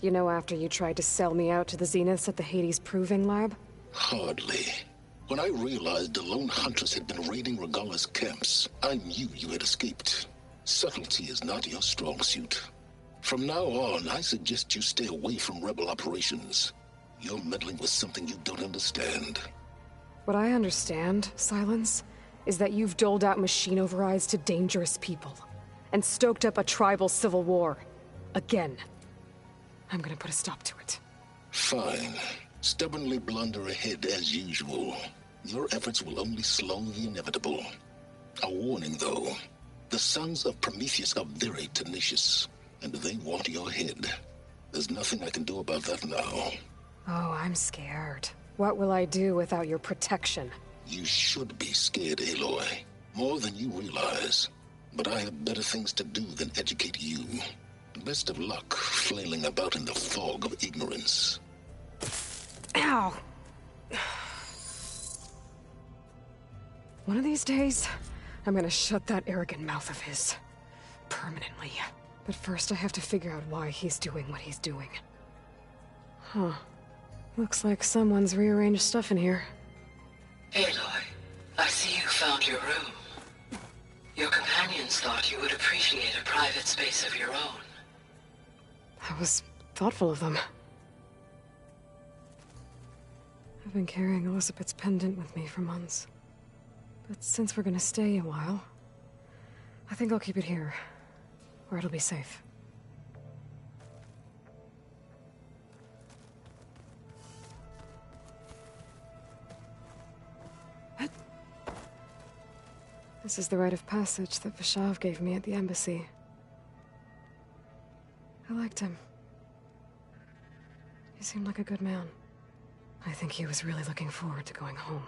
You know, after you tried to sell me out to the Zeniths at the Hades Proving Lab? Hardly. When I realized the lone hunters had been raiding Regalla's camps, I knew you had escaped. Subtlety is not your strong suit. From now on, I suggest you stay away from rebel operations. You're meddling with something you don't understand. What I understand, Silence, is that you've doled out machine overrides to dangerous people, and stoked up a tribal civil war. Again. I'm gonna put a stop to it. Fine. Stubbornly blunder ahead as usual. Your efforts will only slow the inevitable. A warning, though. The Sons of Prometheus are very tenacious, and they want your head. There's nothing I can do about that now. Oh, I'm scared. What will I do without your protection? You should be scared, Aloy. More than you realize. But I have better things to do than educate you. Best of luck flailing about in the fog of ignorance. Ow! One of these days, I'm gonna shut that arrogant mouth of his. Permanently. But first I have to figure out why he's doing what he's doing. Huh. Looks like someone's rearranged stuff in here. Aloy, I see you found your room. Your companions thought you would appreciate a private space of your own. That was thoughtful of them. I've been carrying Elizabeth's pendant with me for months. But since we're gonna stay a while, I think I'll keep it here, where it'll be safe. This is the rite of passage that Vishav gave me at the embassy. I liked him. He seemed like a good man. I think he was really looking forward to going home.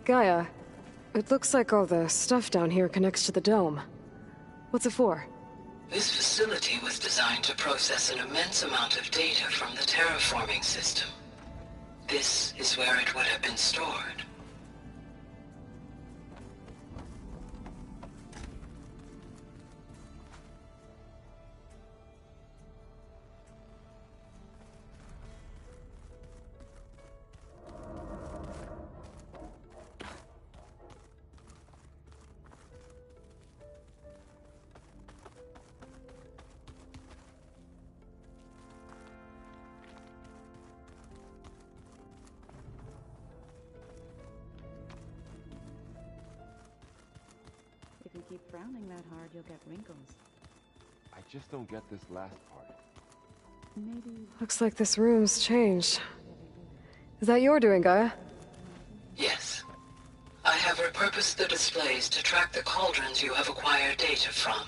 Gaia, it looks like all the stuff down here connects to the dome. What's it for? This facility was designed to process an immense amount of data from the terraforming system. This is where it would have been stored. If you keep frowning that hard, you'll get wrinkles. I just don't get this last part. Maybe... Looks like this room's changed. Is that your doing, Gaia? Yes. I have repurposed the displays to track the cauldrons you have acquired data from.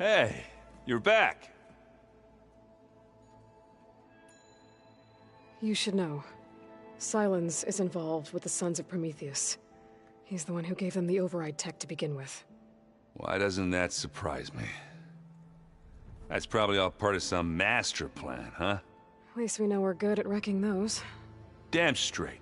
Hey, you're back. You should know. Sylens is involved with the Sons of Prometheus. He's the one who gave them the override tech to begin with. Why doesn't that surprise me? That's probably all part of some master plan, huh? At least we know we're good at wrecking those. Damn straight.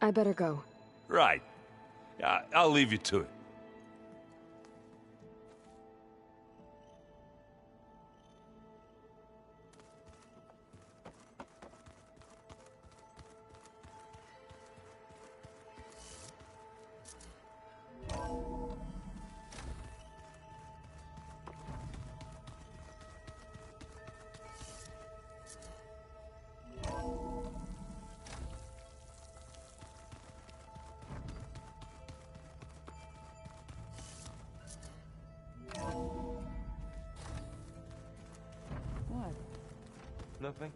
I better go. Right. I'll leave you to it. nothing.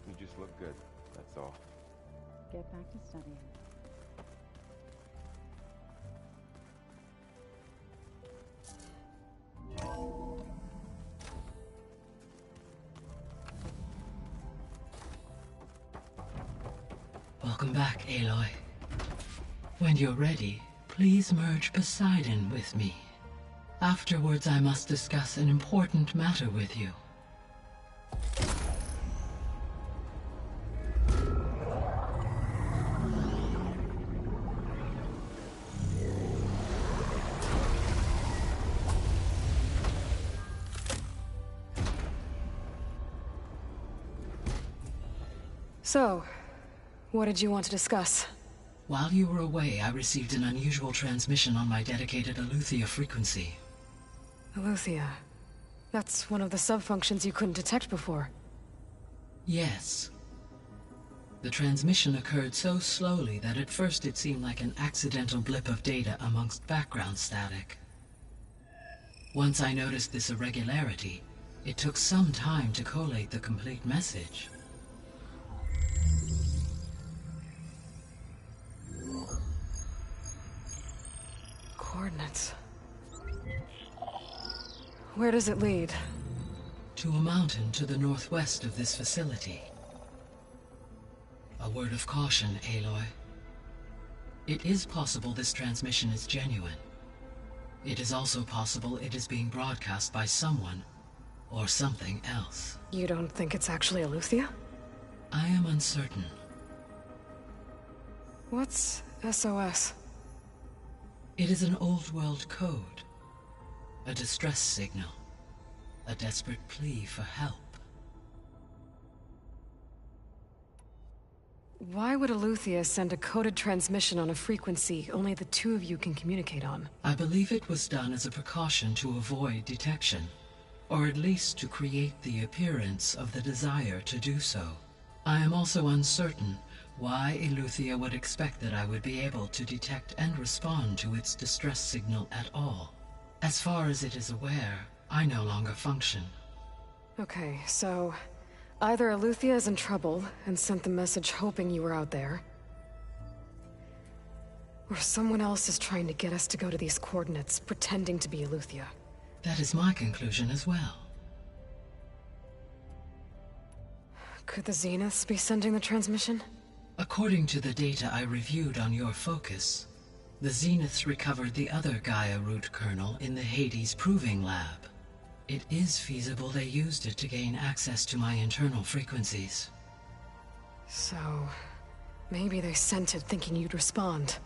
You just look good, that's all. Get back to studying. Welcome back, Aloy. When you're ready, please merge Poseidon with me. Afterwards, I must discuss an important matter with you. So, what did you want to discuss? While you were away, I received an unusual transmission on my dedicated Eleuthia frequency. Eleuthia. That's one of the sub-functions you couldn't detect before. Yes. The transmission occurred so slowly that at first it seemed like an accidental blip of data amongst background static. Once I noticed this irregularity, it took some time to collate the complete message. Coordinates. Where does it lead? To a mountain to the northwest of this facility. A word of caution, Aloy. It is possible this transmission is genuine. It is also possible it is being broadcast by someone or something else. You don't think it's actually Eleuthia? I am uncertain. What's SOS? It is an old-world code. A distress signal. A desperate plea for help. Why would Eleuthia send a coded transmission on a frequency only the two of you can communicate on? I believe it was done as a precaution to avoid detection, or at least to create the appearance of the desire to do so. I am also uncertain why Eleuthia would expect that I would be able to detect and respond to its distress signal at all. As far as it is aware, I no longer function. Okay, so either Eleuthia is in trouble and sent the message hoping you were out there, or someone else is trying to get us to go to these coordinates, pretending to be Eleuthia. That is my conclusion as well. Could the Zeniths be sending the transmission? According to the data I reviewed on your focus, the Zeniths recovered the other Gaia root kernel in the Hades Proving Lab. It is feasible they used it to gain access to my internal frequencies. So, maybe they sent it thinking you'd respond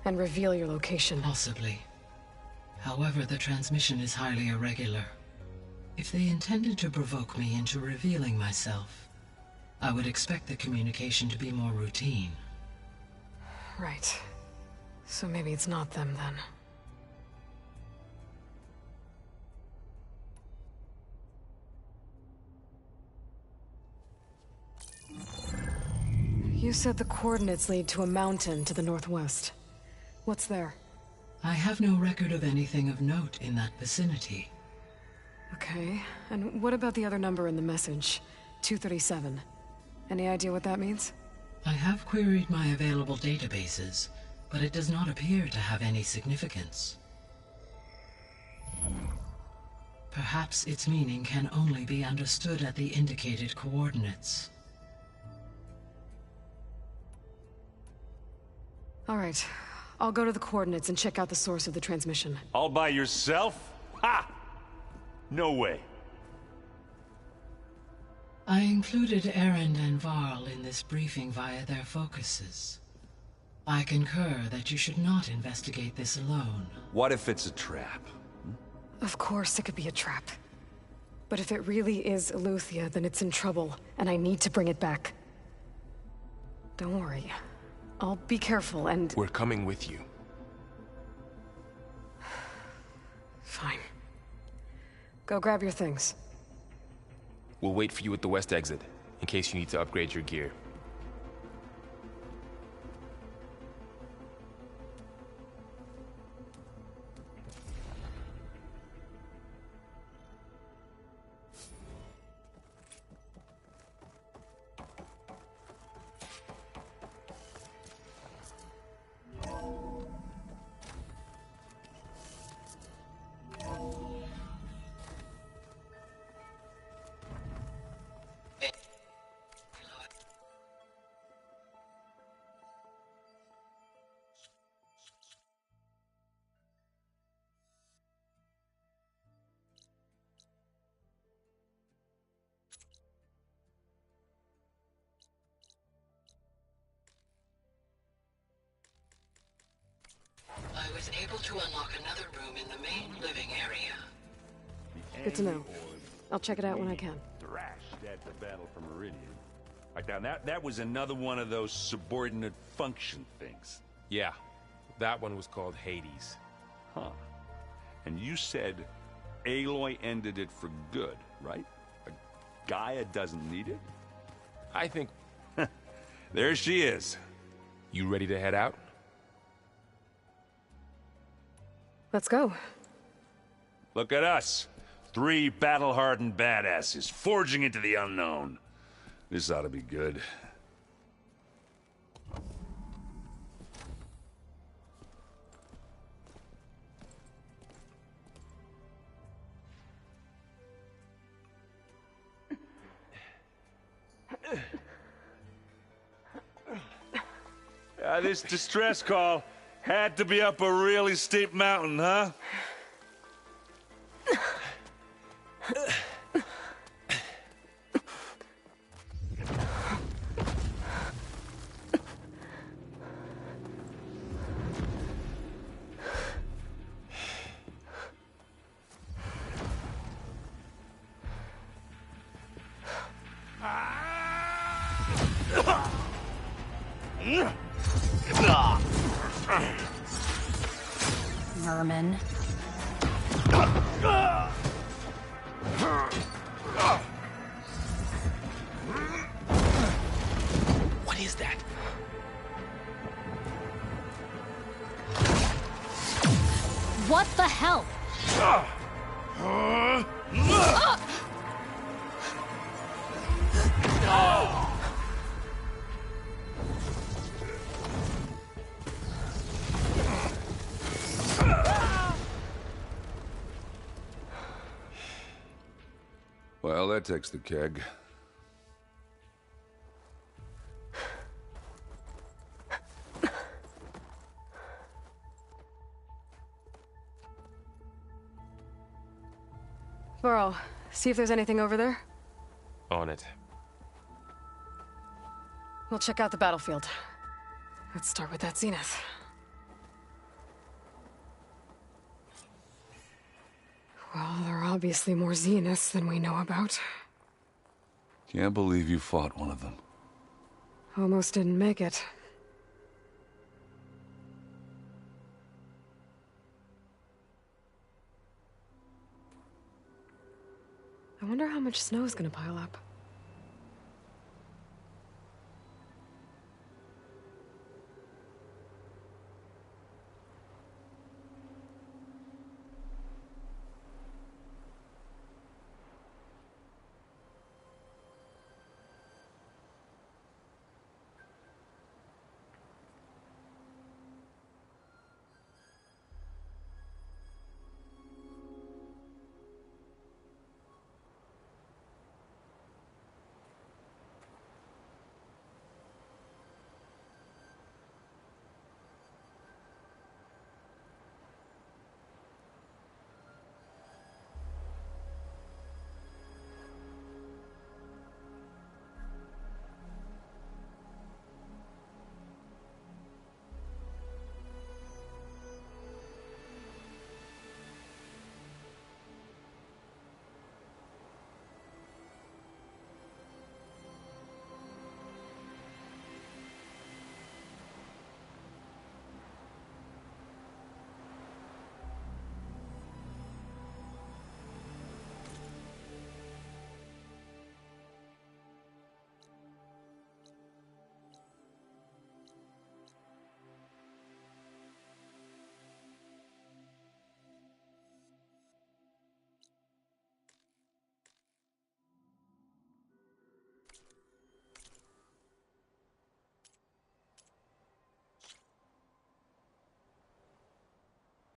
and reveal your location. Possibly. However, the transmission is highly irregular. If they intended to provoke me into revealing myself, I would expect the communication to be more routine. Right. So maybe it's not them then. You said the coordinates lead to a mountain to the northwest. What's there? I have no record of anything of note in that vicinity. Okay, and what about the other number in the message? 237. Any idea what that means? I have queried my available databases, but it does not appear to have any significance. Perhaps its meaning can only be understood at the indicated coordinates. All right. I'll go to the coordinates and check out the source of the transmission. All by yourself? Ha! No way. I included Erend and Varl in this briefing via their focuses. I concur that you should not investigate this alone. What if it's a trap? Of course it could be a trap. But if it really is Eleuthia, then it's in trouble, and I need to bring it back. Don't worry. I'll be careful and... We're coming with you. Fine. Go grab your things. We'll wait for you at the west exit, in case you need to upgrade your gear. able to unlock another room in the main living area. Good to know. I'll check it out when I can. Thrashed at the Battle for Meridian. Right now, that was another one of those subordinate function things. Yeah, that one was called Hades. Huh. And you said Aloy ended it for good, right? Gaia doesn't need it? I think... There she is. You ready to head out? Let's go. Look at us. 3 battle-hardened badasses forging into the unknown. This ought to be good. This distress call had to be up a really steep mountain, huh? Merman. What is that? What the hell? Well, that takes the keg. Varl, see if there's anything over there. On it. We'll check out the battlefield. Let's start with that zenith. Well, there are obviously more zeniths than we know about. Can't believe you fought one of them. Almost didn't make it. I wonder how much snow is gonna pile up.